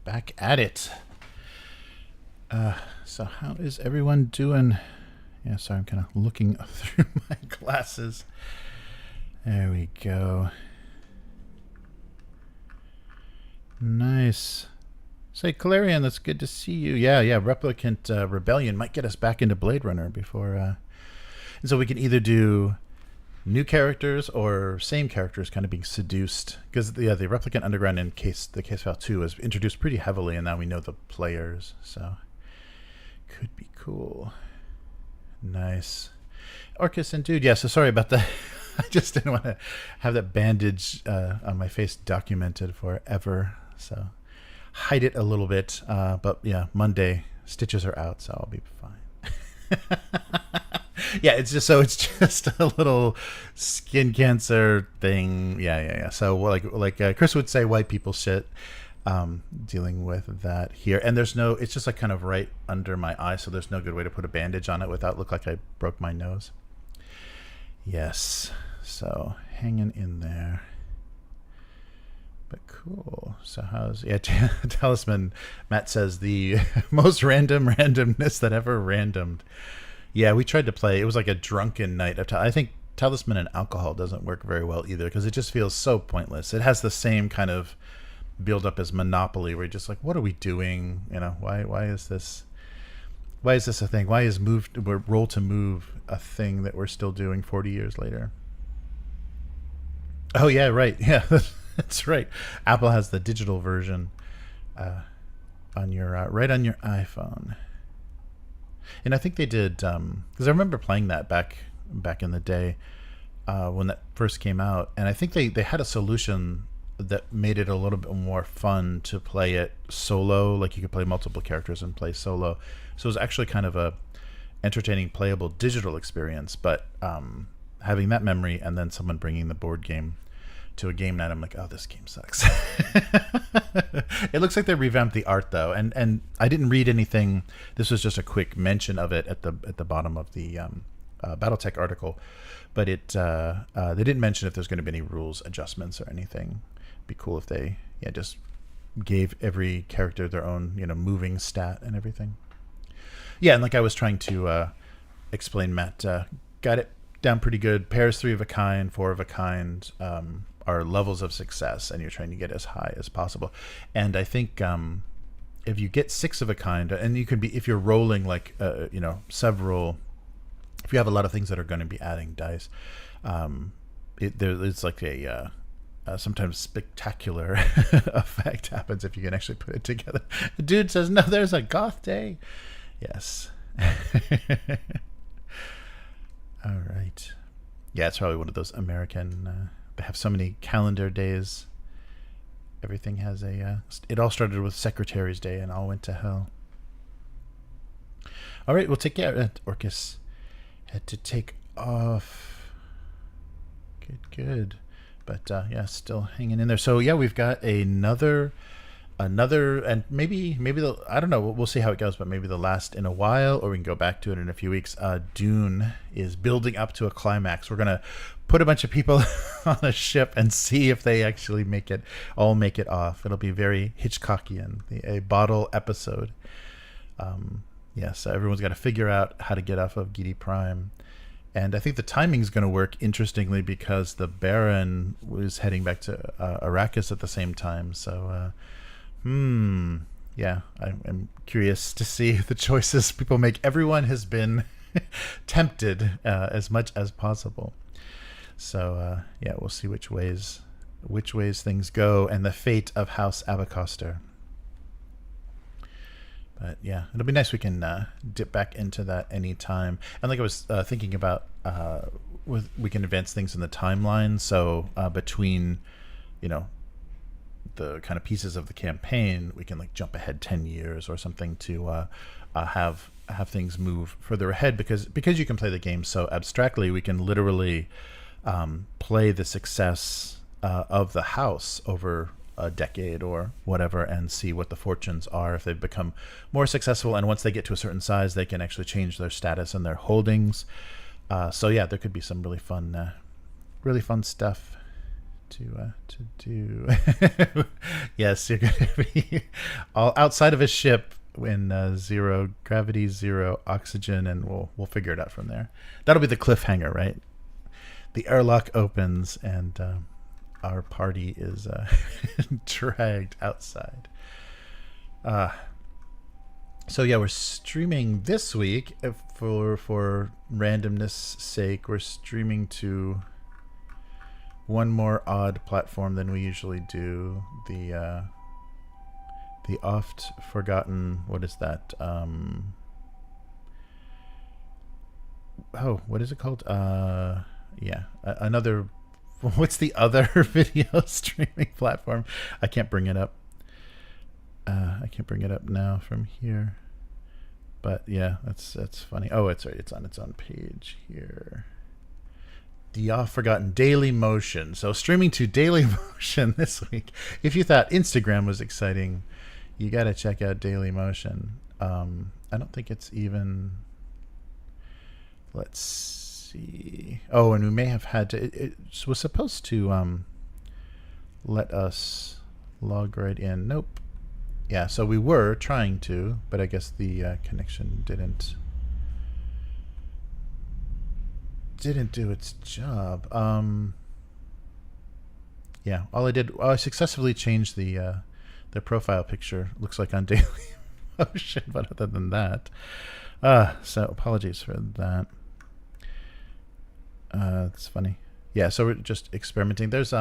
back at it. So how is everyone doing? Yeah, sorry, I'm kind of looking through my glasses. There we go. Nice. Say, Calarian, that's good to see you. Yeah, Replicant Rebellion might get us back into Blade Runner before... and so we can either do new characters or same characters kind of being seduced, because the Replicant Underground in the case file 2 was introduced pretty heavily, and now we know the players, so could be cool. Nice. Orcus and Dude, yeah, so sorry about that. I just didn't want to have that bandage on my face documented forever, so hide it a little bit, but yeah, Monday stitches are out, so I'll be fine. Yeah, it's just a little skin cancer thing. Yeah. So like Chris would say, white people shit. Dealing with that here, and it's just like kind of right under my eye, so there's no good way to put a bandage on it without look like I broke my nose. Yes, so hanging in there. But cool. So Talisman Matt says the most random randomness that ever randomed. Yeah, we tried to play. It was like a drunken night. I think Talisman and alcohol doesn't work very well either, because it just feels so pointless. It has the same kind of build up as Monopoly, where you're just like, what are we doing? You know, why is this a thing? Why is roll to move a thing that we're still doing 40 years later? Oh yeah, right. Yeah, that's right. Apple has the digital version on your right on your iPhone. And I think they did, because I remember playing that back in the day when that first came out, and I think they had a solution that made it a little bit more fun to play it solo. Like you could play multiple characters and play solo, so it was actually kind of a entertaining, playable digital experience. But having that memory and then someone bringing the board game to a game night, I'm like, oh, this game sucks. It looks like they revamped the art though, and I didn't read anything. This was just a quick mention of it at the bottom of the Battletech article, but they didn't mention if there's going to be any rules adjustments or anything. It'd be cool if they just gave every character their own moving stat and everything. Yeah, and like I was trying to explain, Matt got it down pretty good. Pairs 3 of a kind, 4 of a kind are levels of success, and you're trying to get as high as possible. And I think if you get 6 of a kind, and you can be, if you're rolling like several, if you have a lot of things that are going to be adding dice, it's like a sometimes spectacular effect happens if you can actually put it together. The dude says, no, there's a goth day. Yes. All right. Yeah, it's probably one of those American, they have so many calendar days. Everything has it all started with Secretary's Day and all went to hell. All right, we'll take care. Orcus had to take off. Good. But yeah, still hanging in there. So yeah, we've got another, and maybe I don't know. We'll see how it goes. But maybe the last in a while, or we can go back to it in a few weeks. Dune is building up to a climax. We're gonna put a bunch of people on a ship and see if they actually make it off. It'll be very Hitchcockian, a bottle episode. So everyone's got to figure out how to get off of Gidi Prime. And I think the timing is going to work interestingly because the Baron was heading back to Arrakis at the same time. So, yeah, I'm curious to see the choices people make. Everyone has been tempted as much as possible. So, yeah, we'll see which ways things go and the fate of House Abacoster. But yeah, it'll be nice. We can dip back into that anytime. And like I was thinking about, we can advance things in the timeline. So between, the kind of pieces of the campaign, we can like jump ahead 10 years or something to have things move further ahead, because you can play the game so abstractly. We can literally play the success of the house over a decade or whatever and see what the fortunes are if they've become more successful, and once they get to a certain size they can actually change their status and their holdings. So yeah, there could be some really fun stuff to do. Yes, you're gonna be all outside of a ship in zero gravity, zero oxygen, and we'll figure it out from there. That'll be the cliffhanger, right? The airlock opens and our party is dragged outside. So yeah, we're streaming this week for randomness sake. We're streaming to one more odd platform than we usually do. The oft forgotten, what is that? What is it called? Another. What's the other video streaming platform? I can't bring it up. I can't bring it up now from here. But yeah, that's funny. Oh, it's right. It's on its own page here. The oft-forgotten Daily Motion. So streaming to Daily Motion this week. If you thought Instagram was exciting, you got to check out Daily Motion. I don't think it's even... Let's see. Oh, and we may have had to... It was supposed to let us log right in. Nope. Yeah, so we were trying to, but I guess the connection didn't do its job. Yeah, I successfully changed the profile picture. Looks like on Daily Motion, but other than that, so apologies for that. It's funny. Yeah, so we're just experimenting. There's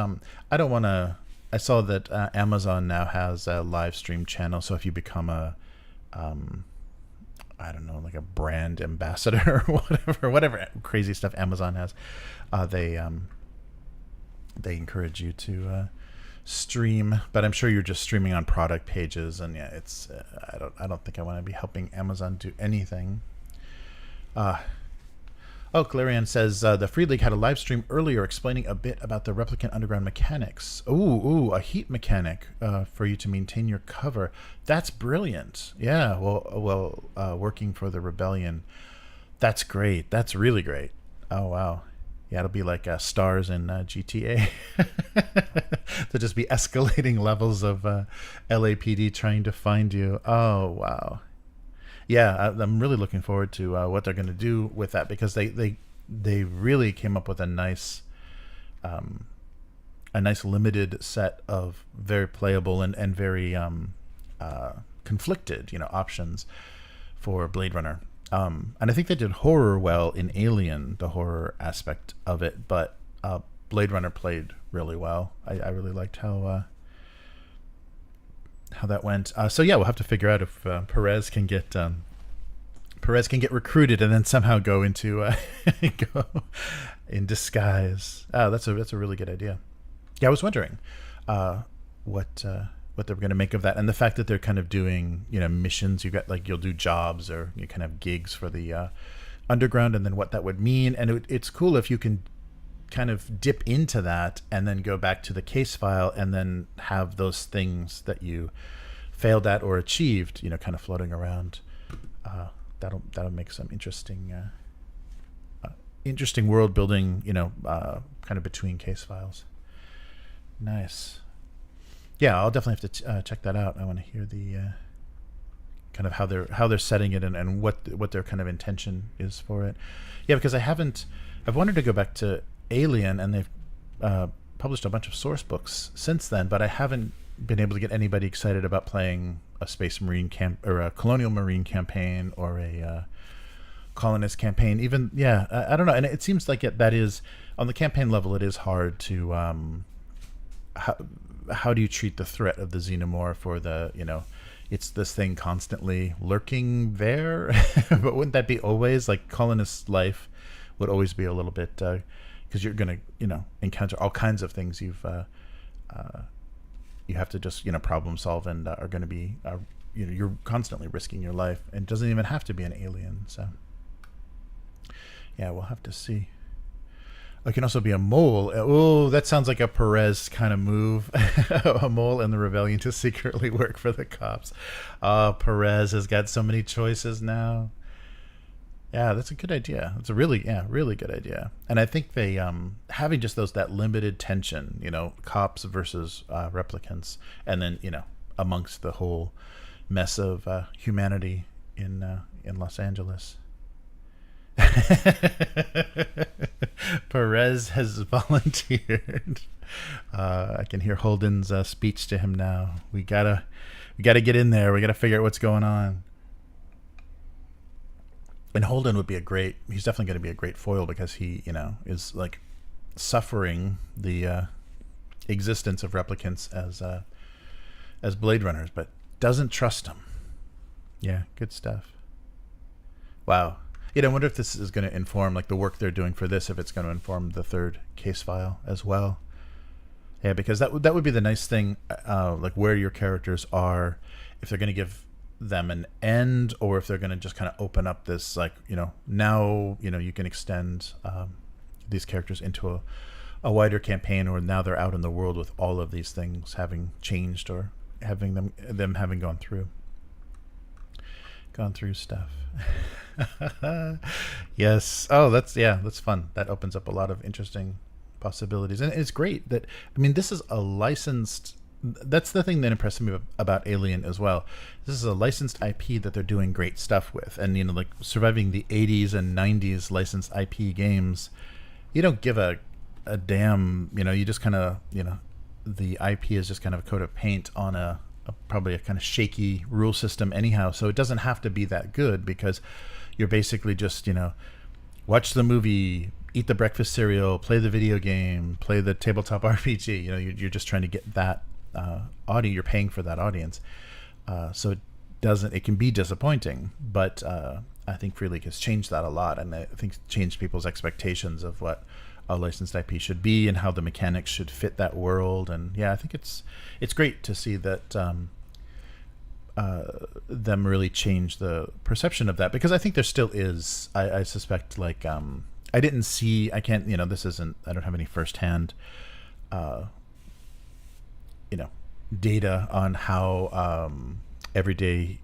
I saw that Amazon now has a live stream channel, so if you become a I don't know, like a brand ambassador or whatever crazy stuff Amazon has, they encourage you to stream. But I'm sure you're just streaming on product pages, and yeah, it's I don't think I want to be helping Amazon do anything. Clarion says the Free League had a live stream earlier explaining a bit about the Replicant Underground mechanics. Ooh, a heat mechanic for you to maintain your cover. That's brilliant. Yeah, well, working for the Rebellion. That's great. That's really great. Oh, wow. Yeah, it'll be like stars in GTA. There'll just be escalating levels of LAPD trying to find you. Oh, wow. Yeah, I'm really looking forward to what they're going to do with that, because they really came up with a nice limited set of very playable and very conflicted options for Blade Runner. And I think they did horror well in Alien, the horror aspect of it, but Blade Runner played really well. I really liked how that went. So yeah, we'll have to figure out if Perez can get recruited and then somehow go into go in disguise. That's a really good idea. Yeah, I was wondering what they're going to make of that, and the fact that they're kind of doing missions. You'll do jobs or you kind of gigs for the underground, and then what that would mean. And it's cool if you can kind of dip into that and then go back to the case file and then have those things that you failed at or achieved, kind of floating around. That'll make some interesting world building, kind of between case files. Nice. Yeah, I'll definitely have to check that out. I want to hear the kind of how they're setting it and what their kind of intention is for it. Yeah, because I've wanted to go back to Alien, and they've published a bunch of source books since then, but I haven't been able to get anybody excited about playing a Space Marine or a Colonial Marine campaign or a colonist campaign. Even I don't know, and it seems like that is on the campaign level. It is hard to how do you treat the threat of the xenomorph, or the, it's this thing constantly lurking there. But wouldn't that be always like colonist life would always be a little bit, because you're going to, encounter all kinds of things you have to just, problem solve, and are going to be, you're constantly risking your life, and it doesn't even have to be an alien. So yeah, we'll have to see. It can also be a mole. Oh, that sounds like a Perez kind of move. A mole in the rebellion to secretly work for the cops. Perez has got so many choices now. Yeah, that's a good idea. It's a really good idea. And I think they, having just that limited tension, cops versus replicants, and then, amongst the whole mess of humanity in Los Angeles. Perez has volunteered. I can hear Holden's speech to him now. We gotta get in there. We gotta figure out what's going on. And Holden would be he's definitely going to be a great foil, because he, is like suffering the existence of replicants as Blade Runners, but doesn't trust them. Yeah, good stuff. Wow. I wonder if this is going to inform like the work they're doing for this, if it's going to inform the third case file as well. Yeah, because that would be the nice thing, like where your characters are, if they're going to give them an end, or if they're going to just kind of open up this, like, now, you can extend these characters into a wider campaign, or now they're out in the world with all of these things having changed, or having them having gone through stuff. Yes. Oh, that's fun. That opens up a lot of interesting possibilities, and it's great that, this is a licensed. That's the thing that impressed me about Alien as well. This is a licensed IP that they're doing great stuff with, and like surviving the 80s and 90s licensed IP games, you don't give a damn. You just kind of, the IP is just kind of a coat of paint on a probably a kind of shaky rule system anyhow, so it doesn't have to be that good, because you're basically just, watch the movie, eat the breakfast cereal, play the video game, play the tabletop RPG. You're just trying to get that audience. You're paying for that audience, so it can be disappointing, but I think Free League has changed that a lot, and I think changed people's expectations of what a licensed IP should be, and how the mechanics should fit that world. And yeah, I think it's great to see that them really change the perception of that, because I think there still is. I suspect, like, I can't, this isn't, I don't have any firsthand data on how everyday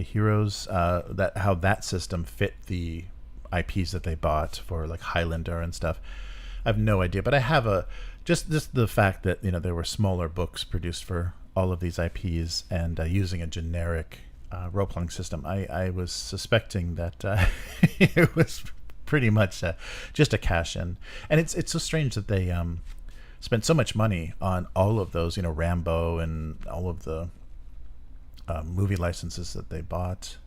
heroes, how that system fit the IPs that they bought for, like, Highlander and stuff. I have no idea, but I have just the fact that there were smaller books produced for all of these IPs, and using a generic role-playing system. I was suspecting that it was pretty much just a cash-in, and it's so strange that they spent so much money on all of those, Rambo and all of the movie licenses that they bought.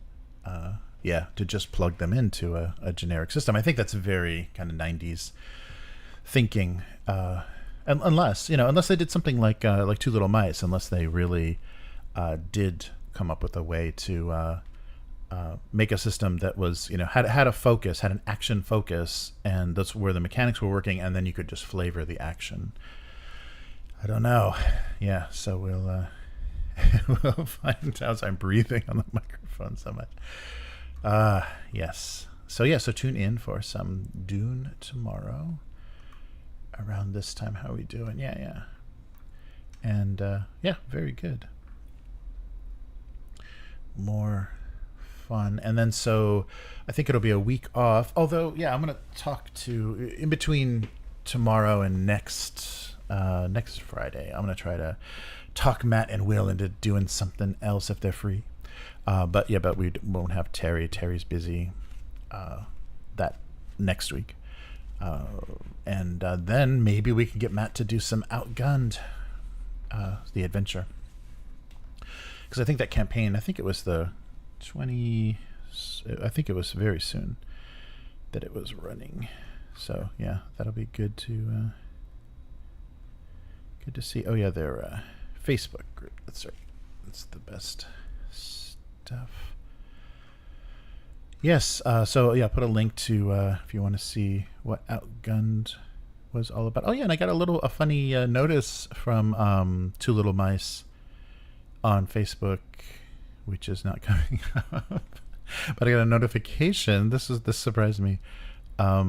To just plug them into a generic system. I think that's very kind of 90s thinking. Unless they did something like Two Little Mice, unless they really did come up with a way to make a system that was, had a focus, had an action focus, and that's where the mechanics were working, and then you could just flavor the action. I don't know. Yeah, so we'll we'll find out. I'm breathing on the microphone so much. Yes. So tune in for some Dune tomorrow around this time. How are we doing? Yeah. And very good. More fun. And then so I think it'll be a week off. Although, I'm going to talk to, in between tomorrow and next Friday, I'm going to try to talk Matt and Will into doing something else if they're free. But we won't have Terry. Terry's busy that next week. And then maybe we can get Matt to do some Outgunned, the adventure. Because I think that campaign, I think it was the 20, I think it was very soon that it was running. So yeah, that'll be good to Good to see. Oh yeah, their Facebook group. That's right. That's the best stuff. Yes. So yeah, put a link to if you want to see what Outgunned was all about. Oh yeah, and I got a funny notice from Two Little Mice on Facebook, which is not coming up. But I got a notification. This surprised me. A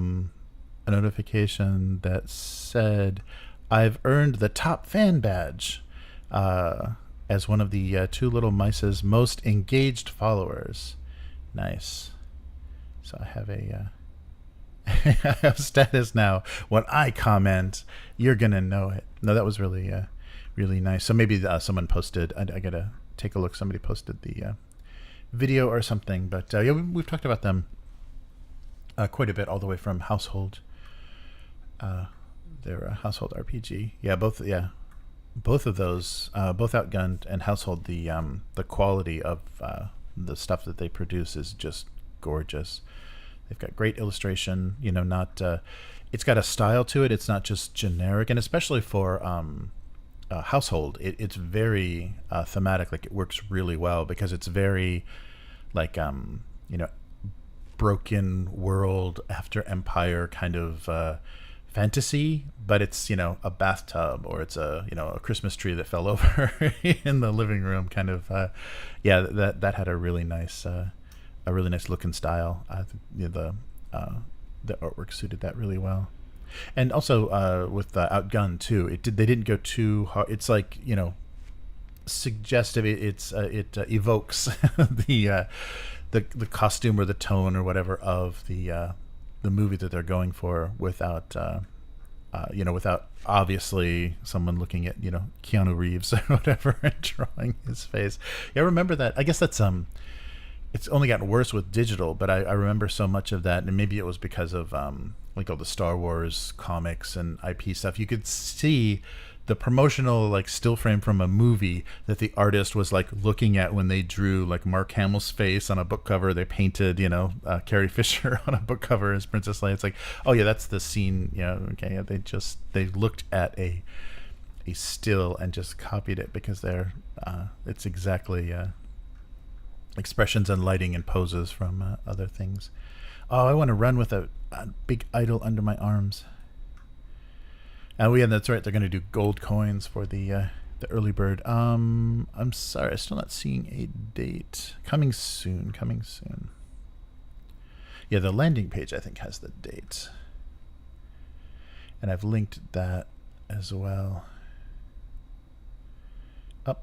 notification that said, "I've earned the top fan badge as one of the Two Little Mice's most engaged followers." Nice. So I have a I have status now. When I comment, you're gonna know it. No, that was really really nice. So maybe someone posted. I gotta take a look. Somebody posted the video or something. But yeah, we've talked about them quite a bit, all the way from Household. Their Household RPG. Yeah, both of those, both Outgunned and Household. The quality of the stuff that they produce is just gorgeous. They've got great illustration. Not it's got a style to it. It's not just generic, and especially for Household, it's very thematic. Like, it works really well because it's very like broken world after Empire kind of fantasy, but it's a bathtub, or it's a Christmas tree that fell over in the living room kind of. That had a really nice look and style. I think the artwork suited that really well. And also with Outgunned too, they didn't go too hard. It's like suggestive. It evokes the costume or the tone or whatever of the movie that they're going for, without without obviously someone looking at Keanu Reeves or whatever and drawing his face. Yeah, I remember that. I guess that's it's only gotten worse with digital, but I remember so much of that, and maybe it was because of like all the Star Wars comics and IP stuff. You could see the promotional like still frame from a movie that the artist was like looking at when they drew like Mark Hamill's face on a book cover. They painted Carrie Fisher on a book cover as Princess Leia. It's like, oh yeah, that's the scene. Okay, yeah, they looked at a still and just copied it because it's exactly expressions and lighting and poses from other things. Oh, I want to run with a big idol under my arms. And that's right. They're going to do gold coins for the early bird. I'm sorry, I'm still not seeing a date. Coming soon. Yeah, the landing page I think has the date, and I've linked that as well. Oh,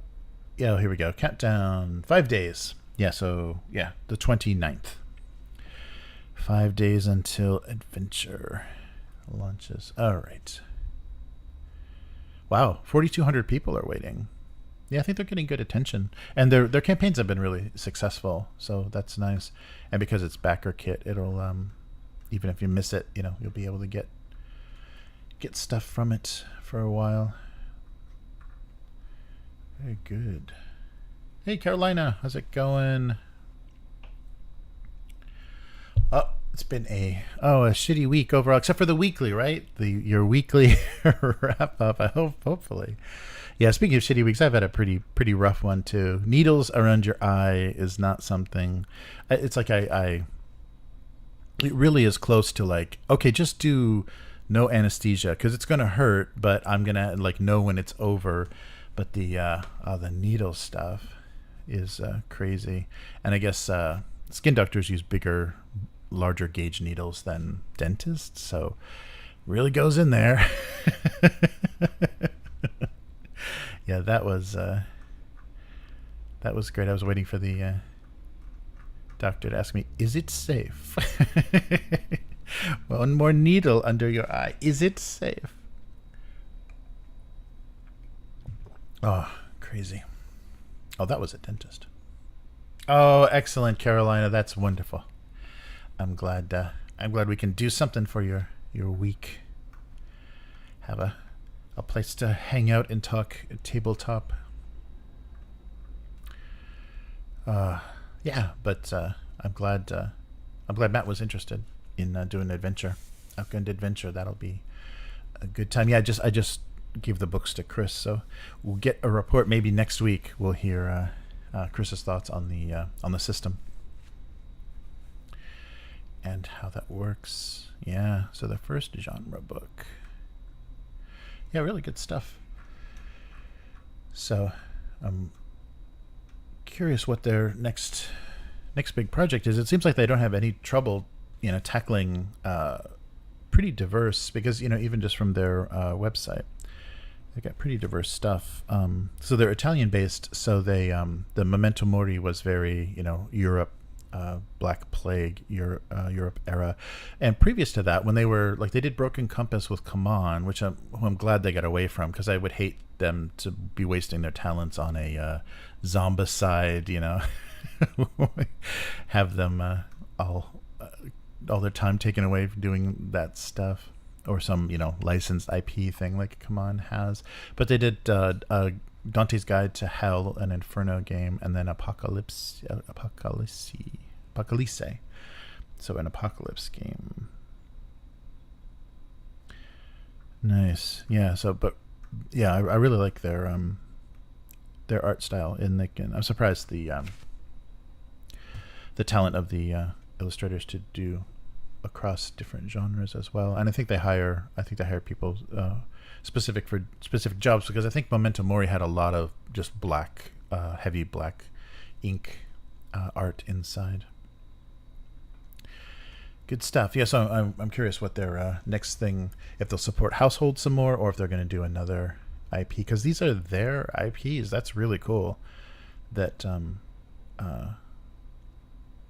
yeah. Here we go. Countdown. 5 days. Yeah. So yeah, the 29th. 5 days until adventure launches. All right. Wow, 4,200 people are waiting. Yeah, I think they're getting good attention, and their campaigns have been really successful. So that's nice. And because it's backer kit, it'll even if you miss it, you'll be able to get stuff from it for a while. Very good. Hey, Carolina, how's it going? Oh, it's been a shitty week overall, except for the weekly, right? Your weekly wrap up. I hopefully. Yeah, speaking of shitty weeks, I've had a pretty rough one too. Needles around your eye is not something. It's like it really is close to like, okay, just do no anesthesia because it's gonna hurt, but I'm gonna like know when it's over. But the needle stuff is crazy, and I guess skin doctors use larger gauge needles than dentists, so really goes in there. Yeah, that was great. I was waiting for the doctor to ask me, is it safe? One more needle under your eye. Is it safe? Oh, crazy. Oh, that was a dentist. Oh, excellent, Carolina. That's wonderful. I'm glad we can do something for your week. Have a place to hang out and talk tabletop. Yeah, but I'm glad Matt was interested in doing an adventure, Outgunned adventure. That'll be a good time. Yeah, I just gave the books to Chris, so we'll get a report. Maybe next week we'll hear Chris's thoughts on the system and how that works. Yeah, so the first genre book. Yeah, really good stuff. So I'm curious what their next big project is. It seems like they don't have any trouble, tackling pretty diverse, because even just from their website, they got pretty diverse stuff. So they're Italian based, so they the Memento Mori was very Europe, Black Plague, Europe era, and previous to that, when they were they did Broken Compass with Come On, which I'm glad they got away from, because I would hate them to be wasting their talents on a zombicide, have them all their time taken away from doing that stuff, or some licensed IP thing like Come On has. But they did Dante's Guide to Hell, an Inferno game, and then Apocalypse, so an Apocalypse game. Nice. Yeah. So, but yeah, I really like their art style, and I'm surprised the talent of the illustrators to do across different genres as well. And I think they hire people specific for specific jobs, because I think Memento Mori had a lot of just black, heavy black ink art inside. Good stuff. Yeah, so I'm curious what their next thing, if they'll support Household some more, or if they're going to do another IP, because these are their IPs. That's really cool. That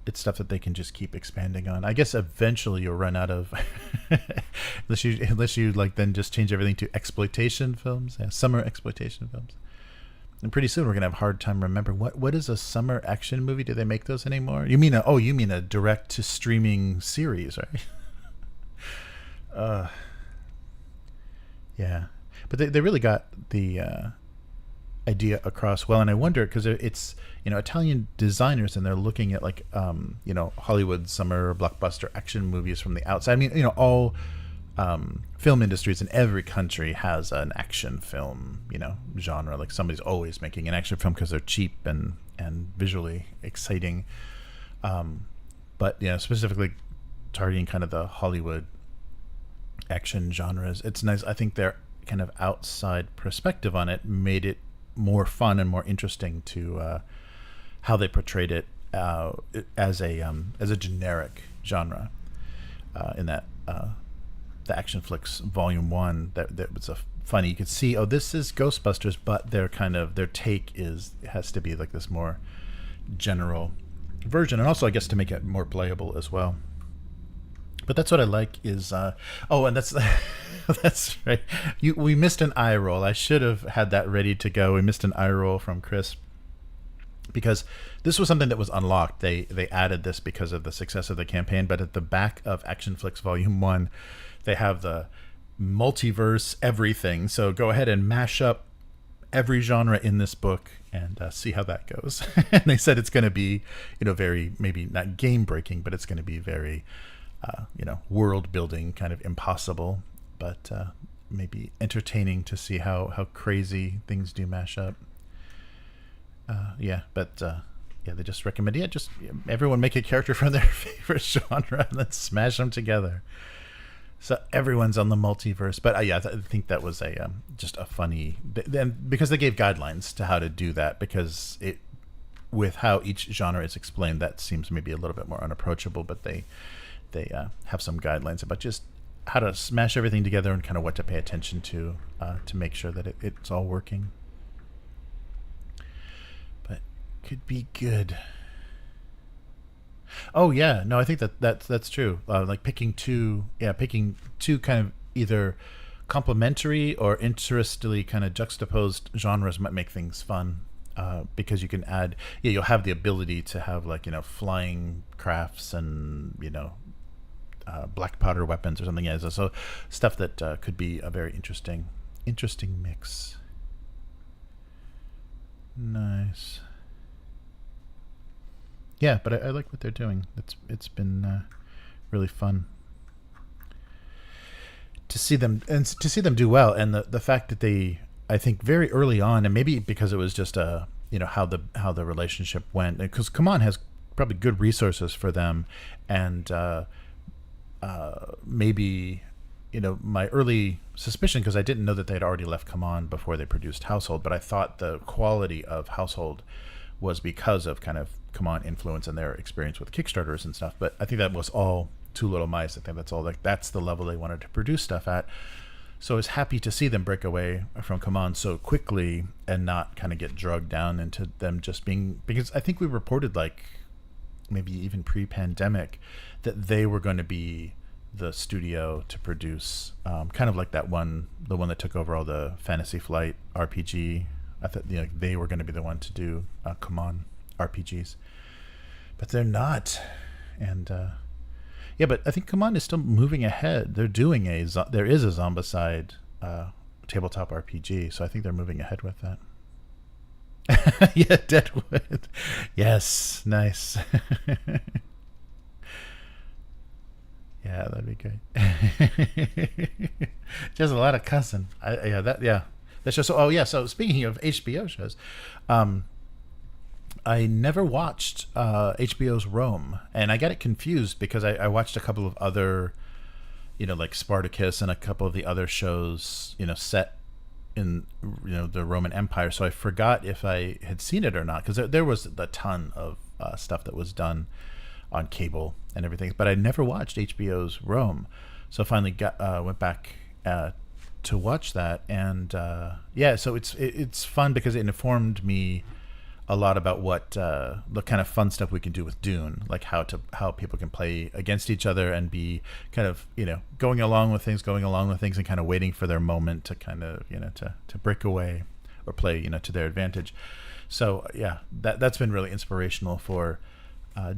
it's stuff that they can just keep expanding on. I guess eventually you'll run out of unless you then just change everything to exploitation films, summer exploitation films. And pretty soon we're gonna have a hard time remembering what is a summer action movie. Do they make those anymore? You mean a direct to streaming series, right? Yeah, but they really got the idea across well, and I wonder, because it's Italian designers, and they're looking at Hollywood summer blockbuster action movies from the outside. I mean, all film industries in every country has an action film genre. Like, somebody's always making an action film because they're cheap and visually exciting. But specifically targeting kind of the Hollywood action genres, it's nice. I think their kind of outside perspective on it made it more fun and more interesting to how they portrayed it as a generic genre in that the Action Flicks Volume 1. That was a funny. You could see, this is Ghostbusters, but their take has to be like this more general version, and also I guess to make it more playable as well. But that's what I like is and that's that's right. We missed an eye roll. I should have had that ready to go. We missed an eye roll from Chris, because this was something that was unlocked. They added this because of the success of the campaign. But at the back of Action Flicks Volume 1, they have the multiverse everything. So go ahead and mash up every genre in this book and see how that goes. And they said it's going to be, very, maybe not game breaking, but it's going to be very, world building, kind of impossible, but maybe entertaining to see how crazy things do mash up. They just recommend, just everyone make a character from their favorite genre and then smash them together. So everyone's on the multiverse. But I think that was just a funny, because they gave guidelines to how to do that, because with how each genre is explained, that seems maybe a little bit more unapproachable, but they have some guidelines about just how to smash everything together and kind of what to pay attention to make sure that it's all working. But could be good. Oh yeah, no, I think that's true. Picking two kind of either complementary or interestingly kind of juxtaposed genres might make things fun, because you can add. Yeah, you'll have the ability to have flying crafts and black powder weapons or something. Yeah, so stuff that could be a very interesting mix. Nice. Yeah, but I like what they're doing. It's been really fun. to see them do well, and the fact that they, I think very early on, and maybe because it was just how the relationship went, because Come On has probably good resources for them, and maybe my early suspicion, because I didn't know that they'd already left Come On before they produced Household, but I thought the quality of Household was because of kind of Come On influence and their experience with Kickstarters and stuff. But I think that was all Two Little Mice. I think that's the level they wanted to produce stuff at. So I was happy to see them break away from Come On so quickly and not kind of get drugged down into them just being, because I think we reported, like maybe even pre-pandemic, that they were going to be the studio to produce kind of like the one that took over all the Fantasy Flight RPG. I thought they were going to be the one to do Come On RPGs, but they're not. And but I think Come On is still moving ahead. They're doing there is a Zombicide tabletop RPG, so I think they're moving ahead with that. Yeah, Deadwood. Yes, nice. Yeah, that'd be great. Just a lot of cussing. That's just so speaking of HBO shows, I never watched HBO's Rome, and I got it confused because I watched a couple of other, like Spartacus and a couple of the other shows, set in the Roman Empire. So I forgot if I had seen it or not, because there was a ton of stuff that was done on cable and everything, but I never watched HBO's Rome. So I finally went back to watch that, and so it's fun because it informed me a lot about what the kind of fun stuff we can do with Dune, like how people can play against each other and be kind of going along with things and kind of waiting for their moment to kind of to break away or play to their advantage. So that's been really inspirational for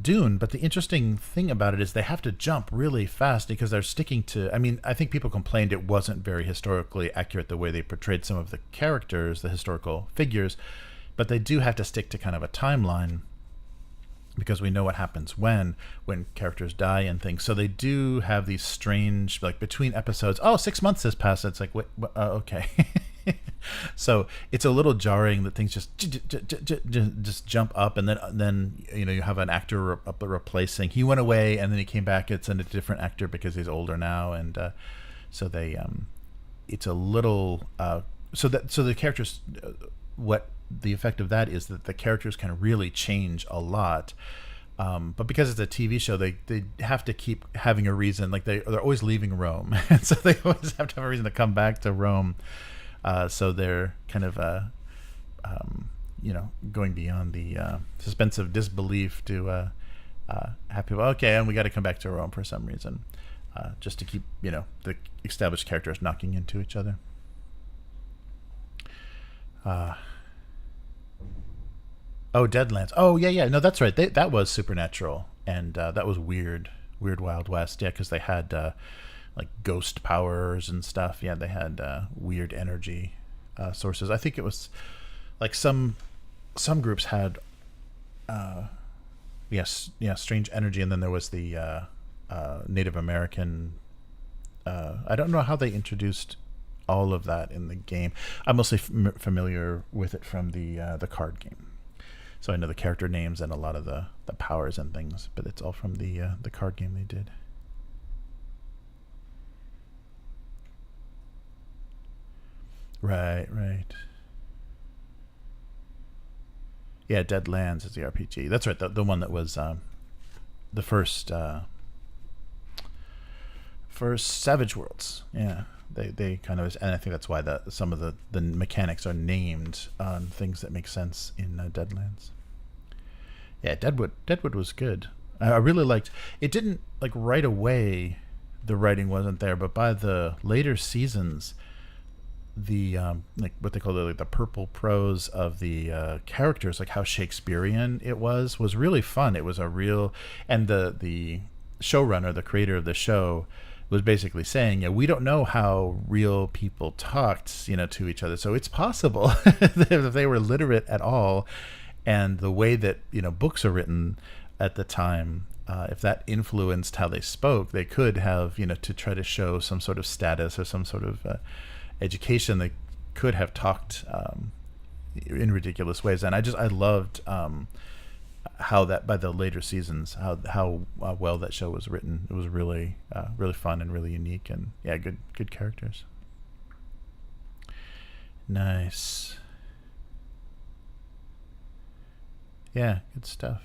Dune. But the interesting thing about it is they have to jump really fast because they're sticking to, I think people complained it wasn't very historically accurate the way they portrayed some of the characters, the historical figures, but they do have to stick to kind of a timeline because we know what happens when characters die and things. So they do have these strange, like between episodes, 6 months has passed. It's like, wait, okay. So it's a little jarring that things just jump up, and then you have an actor replacing. He went away and then he came back. It's a different actor because he's older now, and so they it's a little so the characters what the effect of that is that the characters can really change a lot. But because it's a TV show, they have to keep having a reason. Like they're always leaving Rome, and so they always have to have a reason to come back to Rome. So they're kind of going beyond the suspense of disbelief to have people, okay, and we got to come back to Rome for some reason, just to keep the established characters knocking into each other. Deadlands. No, that's right. That was supernatural, and that was weird Wild West. Yeah, because they had like ghost powers and stuff. Yeah, they had weird energy sources. I think it was like some groups had strange energy, and then there was the Native American. I don't know how they introduced all of that in the game. I'm mostly familiar with it from the card game. So I know the character names and a lot of the powers and things, but it's all from the card game they did. Right. Yeah, Deadlands is the RPG. That's right, the one that was the first Savage Worlds. Yeah, they kind of, and I think that's why some of the mechanics are named on things that make sense in Deadlands. Yeah, Deadwood was good. I really liked it. Didn't like right away, the writing wasn't there, but by the later seasons, the like what they call the purple prose of the characters, like how Shakespearean it was really fun. It was a real, and the showrunner, the creator of the show, was basically saying, we don't know how real people talked, to each other. So it's possible if they were literate at all, and the way that books are written, at the time, if that influenced how they spoke, they could have, to try to show some sort of status or some sort of education. They could have talked in ridiculous ways, and I loved how that by the later seasons, how well that show was written. It was really really fun and really unique, and yeah, good characters. Nice. Yeah, good stuff.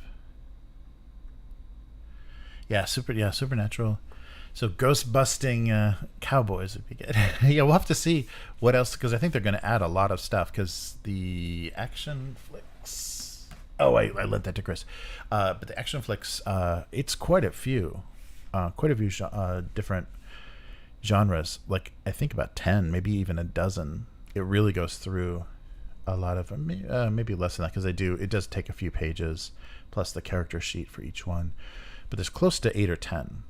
Yeah, Supernatural. So ghost busting cowboys would be good. Yeah, we'll have to see what else, because I think they're going to add a lot of stuff, because the action flicks. Oh, I lent that to Chris. But the action flicks, it's quite a few different genres. Like I think about 10, maybe even a dozen. It really goes through a lot of maybe less than that, because it does take a few pages plus the character sheet for each one. But there's close to 8 or 10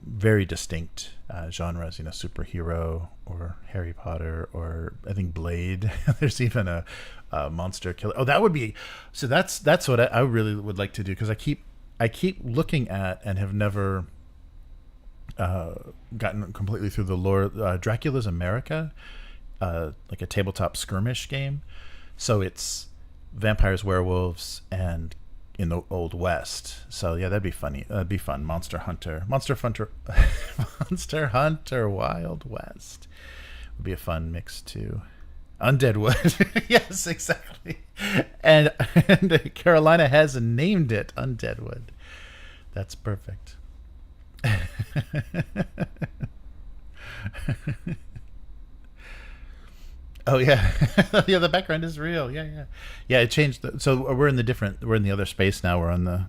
very distinct genres, superhero or Harry Potter, or I think Blade. There's even a monster killer. Oh, that would be, so that's what I really would like to do, because I keep looking at and have never gotten completely through the lore. Dracula's America, like a tabletop skirmish game. So it's vampires, werewolves, and in the Old West. So yeah, that'd be funny. That'd be fun. Monster Hunter Monster Hunter Wild West would be a fun mix too. Undead Wood. Yes, exactly. And Carolina has named it Undead Wood. That's perfect. Oh yeah. Yeah, the background is real. Yeah. It changed. So we're in the other space now. We're on the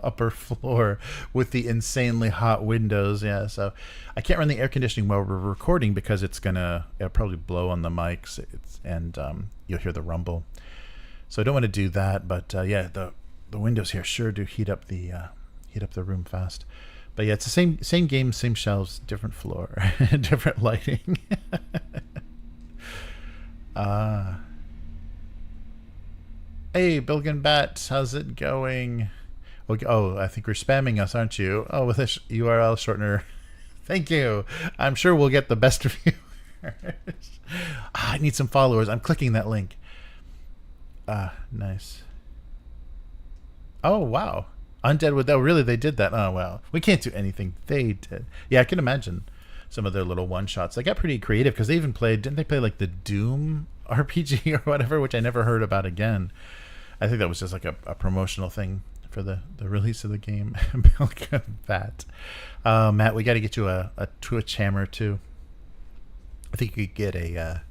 upper floor with the insanely hot windows. Yeah. So I can't run the air conditioning while we're recording, because it'll probably blow on the mics. And you'll hear the rumble. So I don't want to do that. But yeah, the windows here sure do heat up the room fast. But yeah, it's the same game, same shelves, different floor, different lighting. Hey, Bilgan Bat, how's it going? Oh, I think you're spamming us, aren't you? Oh, with a URL shortener. Thank you. I'm sure we'll get the best reviewers. I need some followers. I'm clicking that link. Nice. Oh, wow. Undead Wood. Oh, really? They did that? Oh, wow. We can't do anything they did. Yeah, I can imagine some of their little one-shots. They got pretty creative, because didn't they play like the Doom RPG or whatever, which I never heard about again. I think that was just like a promotional thing for the release of the game. That. Matt, we got to get you a Twitch hammer too. I think you could get a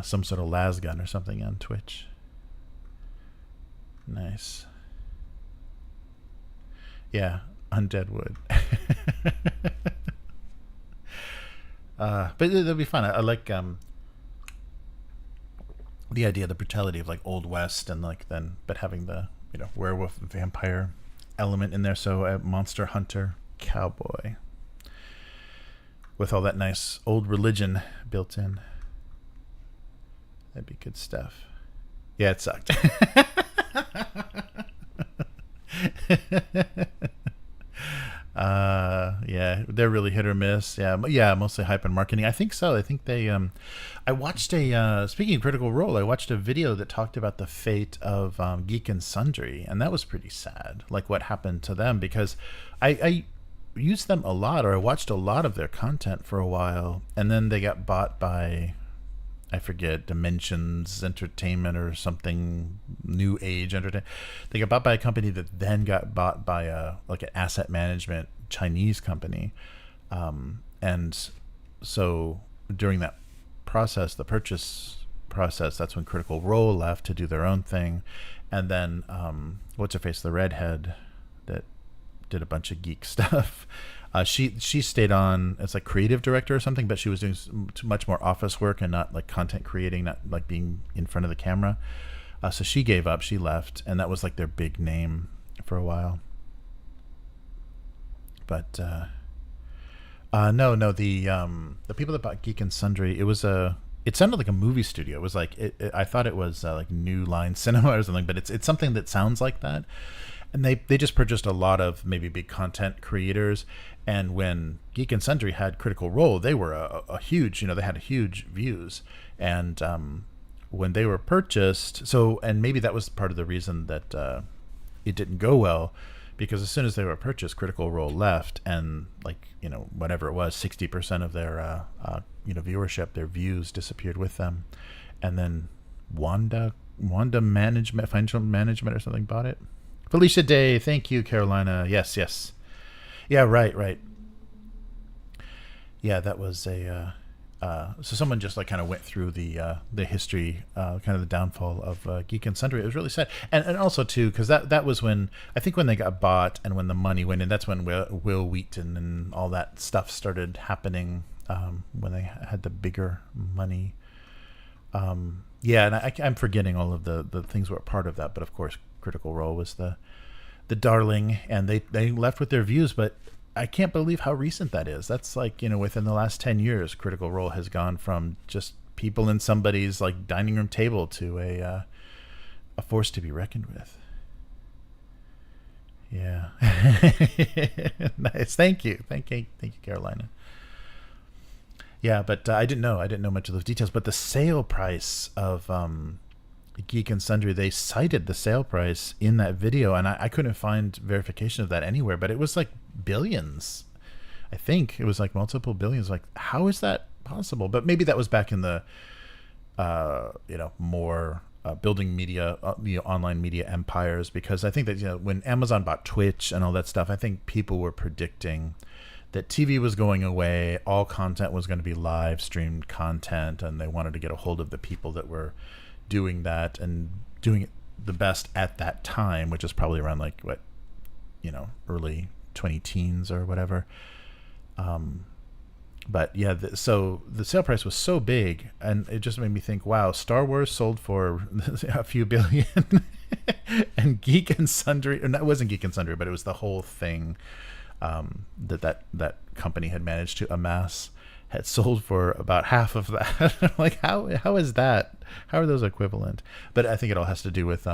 some sort of las gun or something on Twitch. Nice. Yeah, Undead Wood. But it'll be fun. I like the idea, the brutality of like Old West, and but having the werewolf and vampire element in there. So a monster hunter cowboy with all that nice old religion built in. That'd be good stuff. Yeah, it sucked. Yeah, they're really hit or miss. Yeah, mostly hype and marketing. I think so. I think they I watched speaking of Critical Role, I watched a video that talked about the fate of Geek and Sundry, and that was pretty sad, like what happened to them, because I used them a lot, or I watched a lot of their content for a while, and then they got bought by, I forget, Dimensions Entertainment or something, New Age Entertainment. They got bought by a company that then got bought by an asset management Chinese company. And so during that process, the purchase process, that's when Critical Role left to do their own thing. And then what's her face, the redhead that did a bunch of geek stuff, she stayed on as like creative director or something, but she was doing much more office work and not like content creating, not like being in front of the camera. So she gave up, she left, and that was like their big name for a while. But no, the people that bought Geek and Sundry, it was a it sounded like a movie studio. It was like I thought it was like New Line Cinema or something, but it's something that sounds like that. And they just purchased a lot of maybe big content creators. And when Geek and Sundry had Critical Role, they were a huge, they had huge views. And when they were purchased, and maybe that was part of the reason that it didn't go well, because as soon as they were purchased, Critical Role left, and whatever it was, 60% of their viewership, their views disappeared with them. And then Wanda Management, Financial Management or something bought it. Felicia Day, thank you, Carolina. Yes. Yeah, right. Yeah, that was a so someone just like kind of went through the history, kind of the downfall of Geek and Sundry. It was really sad, and also too because that was when I think when they got bought and when the money went in, that's when Will Wheaton and all that stuff started happening, when they had the bigger money. Yeah, and I'm forgetting all of the things were part of that, but of course Critical Role was the darling, and they left with their views, but I can't believe how recent that is. That's like, within the last 10 years, Critical Role has gone from just people in somebody's like dining room table to a force to be reckoned with. Yeah. Nice. Thank you, Carolina. Yeah, but I didn't know much of those details, but the sale price of Geek and Sundry, they cited the sale price in that video, and I couldn't find verification of that anywhere, but it was like billions. I think it was like multiple billions. Like, how is that possible? But maybe that was back in the more building media, online media empires, because I think that when Amazon bought Twitch and all that stuff, I think people were predicting that TV was going away, all content was going to be live streamed content, and they wanted to get a hold of the people that were doing that and doing it the best at that time, which is probably around like early 20-teens or whatever. But yeah, so the sale price was so big, and it just made me think, wow, Star Wars sold for a few billion, and Geek and Sundry, and that wasn't Geek and Sundry, but it was the whole thing that company had managed to amass, had sold for about half of that. Like, how is that? How are those equivalent? But I think it all has to do with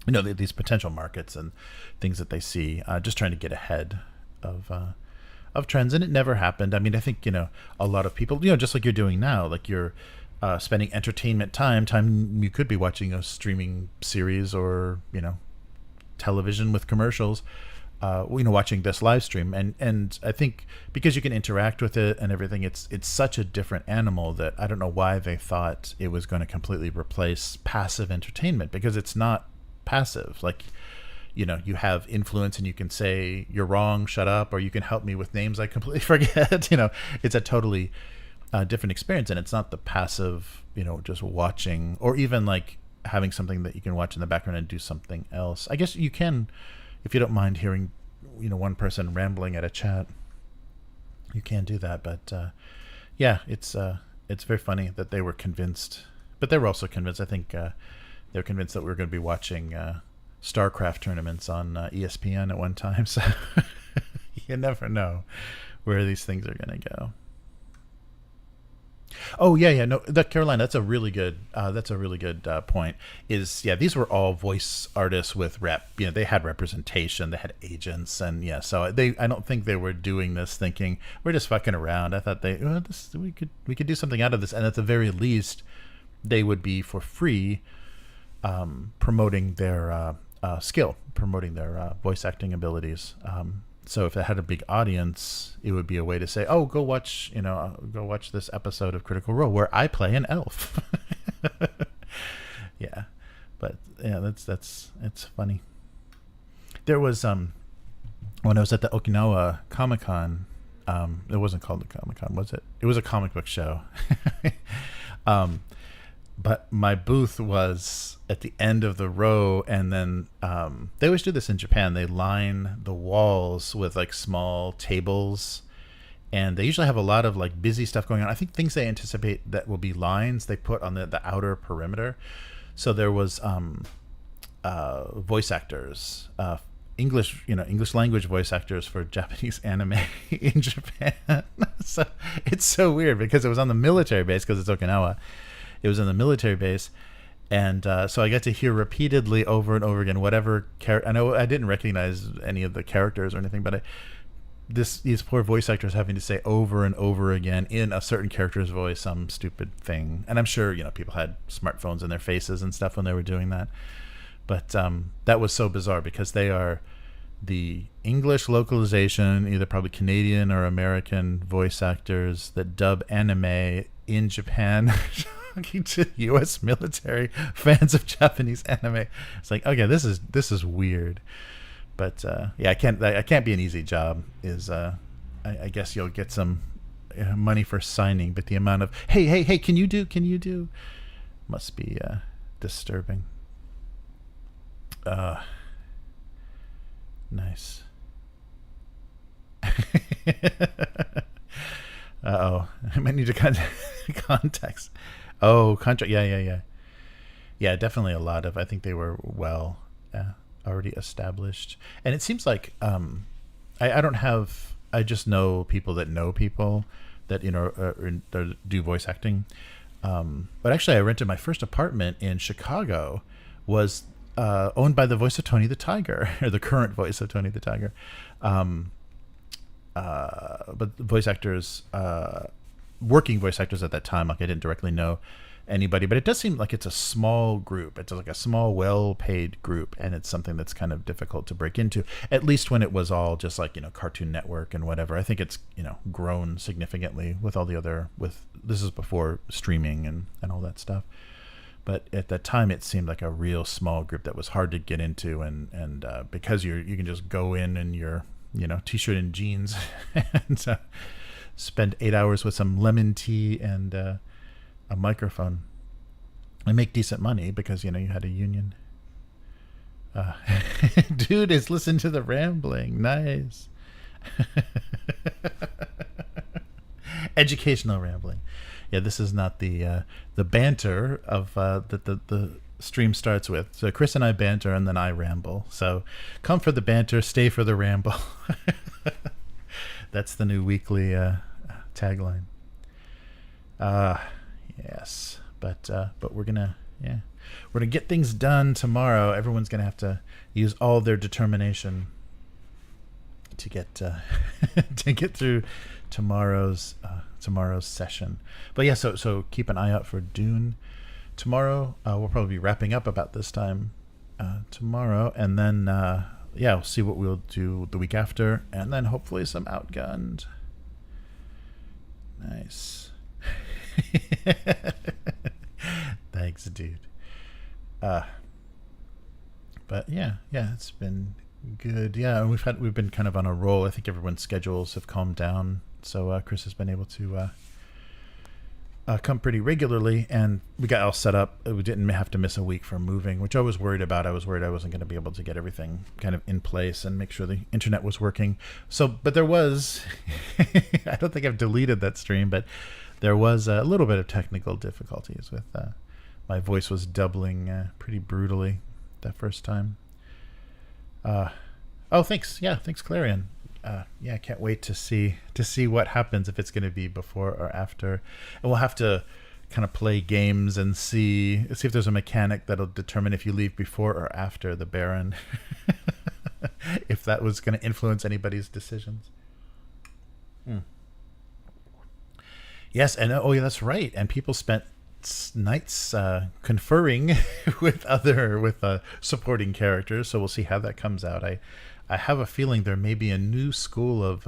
these potential markets and things that they see, just trying to get ahead of trends. And it never happened. I mean, I think a lot of people, just like you're doing now, like you're spending entertainment time you could be watching a streaming series or television with commercials, watching this live stream, and I think because you can interact with it and everything, it's such a different animal that I don't know why they thought it was going to completely replace passive entertainment, because it's not passive. Like, you have influence and you can say you're wrong, shut up, or you can help me with names I completely forget. It's a totally different experience, and it's not the passive, just watching, or even like having something that you can watch in the background and do something else. I guess you can, if you don't mind hearing, one person rambling at a chat, you can do that. But yeah, it's very funny that they were convinced, but they were also convinced. I think they were convinced that we were going to be watching StarCraft tournaments on ESPN at one time. So you never know where these things are going to go. Oh yeah, no, that Carolina, that's a really good point. These were all voice artists with rep. They had representation, they had agents, and so I don't think they were doing this thinking we're just fucking around. I thought we could do something out of this, and at the very least, they would be for free, promoting their skill, promoting their voice acting abilities. So if it had a big audience, it would be a way to say, "Oh, go watch this episode of Critical Role where I play an elf." Yeah, but yeah, that's it's funny. There was when I was at the Okinawa Comic-Con, it wasn't called the Comic-Con, was it? It was a comic book show. But my booth was at the end of the row, and then they always do this in Japan. They line the walls with like small tables, and they usually have a lot of like busy stuff going on. I think things they anticipate that will be lines they put on the outer perimeter. So there was voice actors, English language voice actors for Japanese anime in Japan. So it's so weird because it was on the military base, because it's Okinawa. It was in the military base. And so I got to hear repeatedly over and over again whatever character. I know I didn't recognize any of the characters or anything, but these poor voice actors having to say over and over again in a certain character's voice some stupid thing. And I'm sure people had smartphones in their faces and stuff when they were doing that. But that was so bizarre because they are the English localization, either probably Canadian or American voice actors that dub anime in Japan. Talking to U.S. military fans of Japanese anime. It's like, okay, this is weird, but yeah, I can't be an easy job. I guess you'll get some money for signing, but the amount of hey, can you do must be disturbing. Nice. Uh-oh, I might need to context. Oh, contract. Yeah. Definitely a lot of. I think they were already established, and it seems like I don't have. I just know people that know people that do voice acting. But actually, I rented my first apartment in Chicago. Was owned by the voice of Tony the Tiger, or the current voice of Tony the Tiger. But the voice actors. Working voice actors at that time, like I didn't directly know anybody, but it does seem like it's a small group. It's like a small, well-paid group, and it's something that's kind of difficult to break into, at least when it was all just like Cartoon Network and whatever. I think it's grown significantly with all the other, this is before streaming and all that stuff, but at that time it seemed like a real small group that was hard to get into, and because you can just go in your t-shirt and jeans and spend 8 hours with some lemon tea and a microphone and make decent money because you had a union. Dude is listen to the rambling. Nice. Educational rambling. Yeah, this is not the banter of that the stream starts with. So Chris and I banter and then I ramble. So come for the banter, stay for the ramble. That's the new weekly tagline. Yes, but we're gonna get things done tomorrow. Everyone's gonna have to use all their determination to get to get through tomorrow's session. But yeah, so keep an eye out for Dune tomorrow. We'll probably be wrapping up about this time tomorrow, and then we'll see what we'll do the week after, and then hopefully some Outgunned. Nice. Thanks, dude. But yeah, it's been good. Yeah, we've been kind of on a roll. I think everyone's schedules have calmed down, so Chris has been able to come pretty regularly, and we got all set up. We didn't have to miss a week for moving, which I was worried about. I was worried I wasn't going to be able to get everything kind of in place and make sure the internet was working. So, but there was, I don't think I've deleted that stream, but there was a little bit of technical difficulties with, my voice was doubling pretty brutally that first time. Oh, thanks. Yeah, thanks, Clarion. Yeah, I can't wait to see what happens, if it's going to be before or after, and we'll have to kind of play games and see if there's a mechanic that'll determine if you leave before or after the Baron, if that was going to influence anybody's decisions. Yes, and oh yeah, that's right. And people spent nights conferring with supporting characters, so we'll see how that comes out. I have a feeling there may be a new school of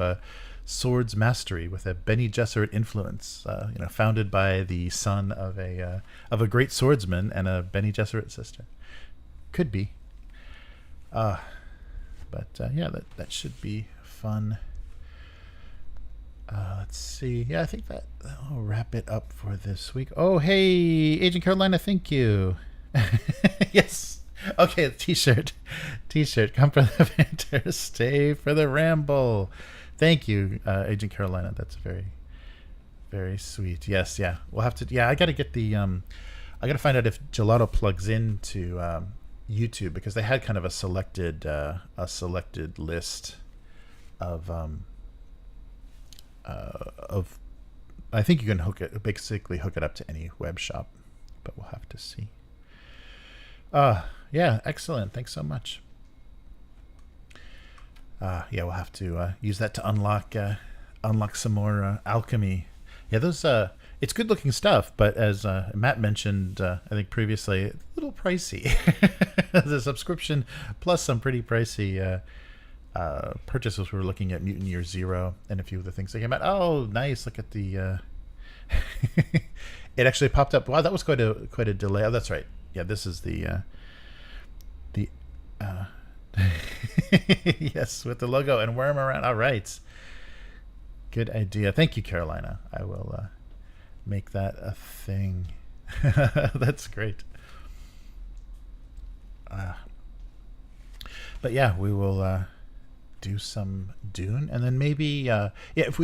swords mastery with a Bene Gesserit influence, founded by the son of a great swordsman and a Bene Gesserit sister. Could be. But yeah, that should be fun. Let's see. Yeah, I think I'll wrap it up for this week. Oh, hey, Agent Carolina, thank you. Yes. Okay, t-shirt. Come for the banter, stay for the ramble. Thank you, Agent Carolina. That's very, very sweet. Yes, yeah. We'll have to. Yeah, I got to get the. I got to find out if Gelato plugs into YouTube, because they had kind of a selected list of of. I think you can basically hook it up to any web shop, but we'll have to see. Yeah, excellent. Thanks so much. Yeah, we'll have to use that to unlock some more alchemy. Yeah, those it's good looking stuff, but as Matt mentioned, I think previously, a little pricey. The subscription plus some pretty pricey purchases. We were looking at Mutant Year Zero and a few of the things that came out. Oh, nice! Look at the. It actually popped up. Wow, that was quite a delay. Oh, that's right. Yeah, this is the. Yes, with the logo and worm around. All right. Good idea. Thank you, Carolina. I will make that a thing. That's great. But yeah, we will do some Dune, and then maybe yeah, if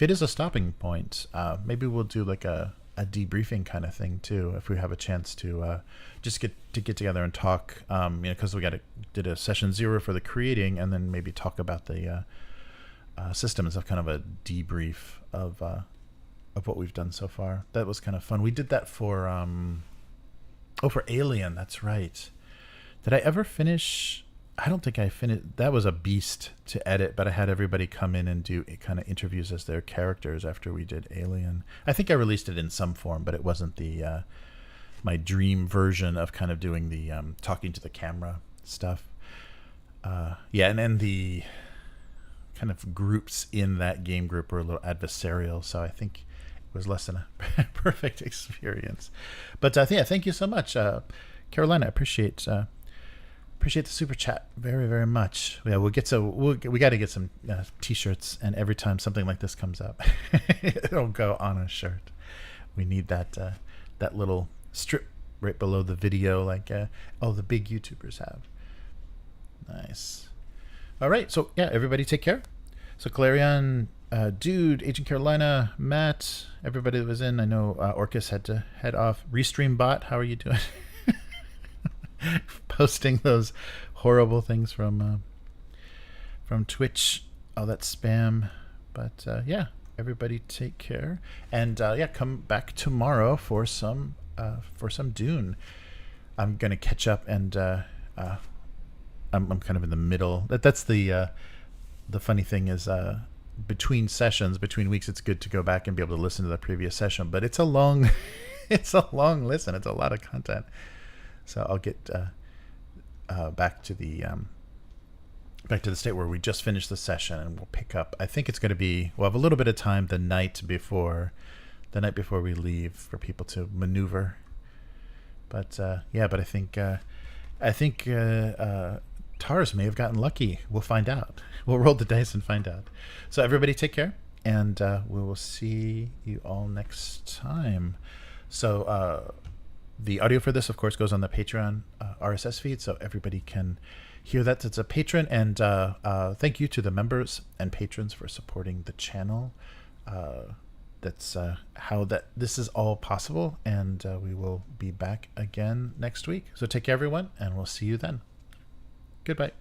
it is a stopping point, maybe we'll do like a debriefing kind of thing too, if we have a chance to just get together and talk, because we did a session 0 for the creating, and then maybe talk about the systems of kind of a debrief of what we've done so far. That was kind of fun. We did that for for Alien. That's right. Did I ever finish? I don't think I finished. That was a beast to edit, but I had everybody come in and do kind of interviews as their characters after we did Alien. I think I released it in some form, but it wasn't the my dream version of kind of doing the talking to the camera stuff. Yeah, and then the kind of groups in that game group were a little adversarial, so I think it was less than a perfect experience. But thank you so much, Carolina. I appreciate the super chat very, very much. Yeah, we got to get some t-shirts, and every time something like this comes up, it'll go on a shirt. We need that little strip right below the video, like all the big YouTubers have. Nice. All right, so yeah, everybody take care. So Clarion, Dude, Agent Carolina, Matt, everybody that was in. I know Orcus had to head off. Restream Bot, how are you doing? Posting those horrible things from Twitch, all that spam. But yeah, everybody take care, and yeah, come back tomorrow for some Dune. I'm gonna catch up, and I'm kind of in the middle. That's the funny thing is between sessions, between weeks, it's good to go back and be able to listen to the previous session. But it's a long it's a long listen. It's a lot of content. So I'll get back to the state where we just finished the session, and we'll pick up. I think it's going to be, we'll have a little bit of time the night before we leave for people to maneuver. But yeah, but I think Tars may have gotten lucky. We'll find out. We'll roll the dice and find out. So everybody take care, and we will see you all next time. So the audio for this, of course, goes on the Patreon RSS feed, so everybody can hear that. It's a patron, and thank you to the members and patrons for supporting the channel. That's how this is all possible, and we will be back again next week. So take care, everyone, and we'll see you then. Goodbye.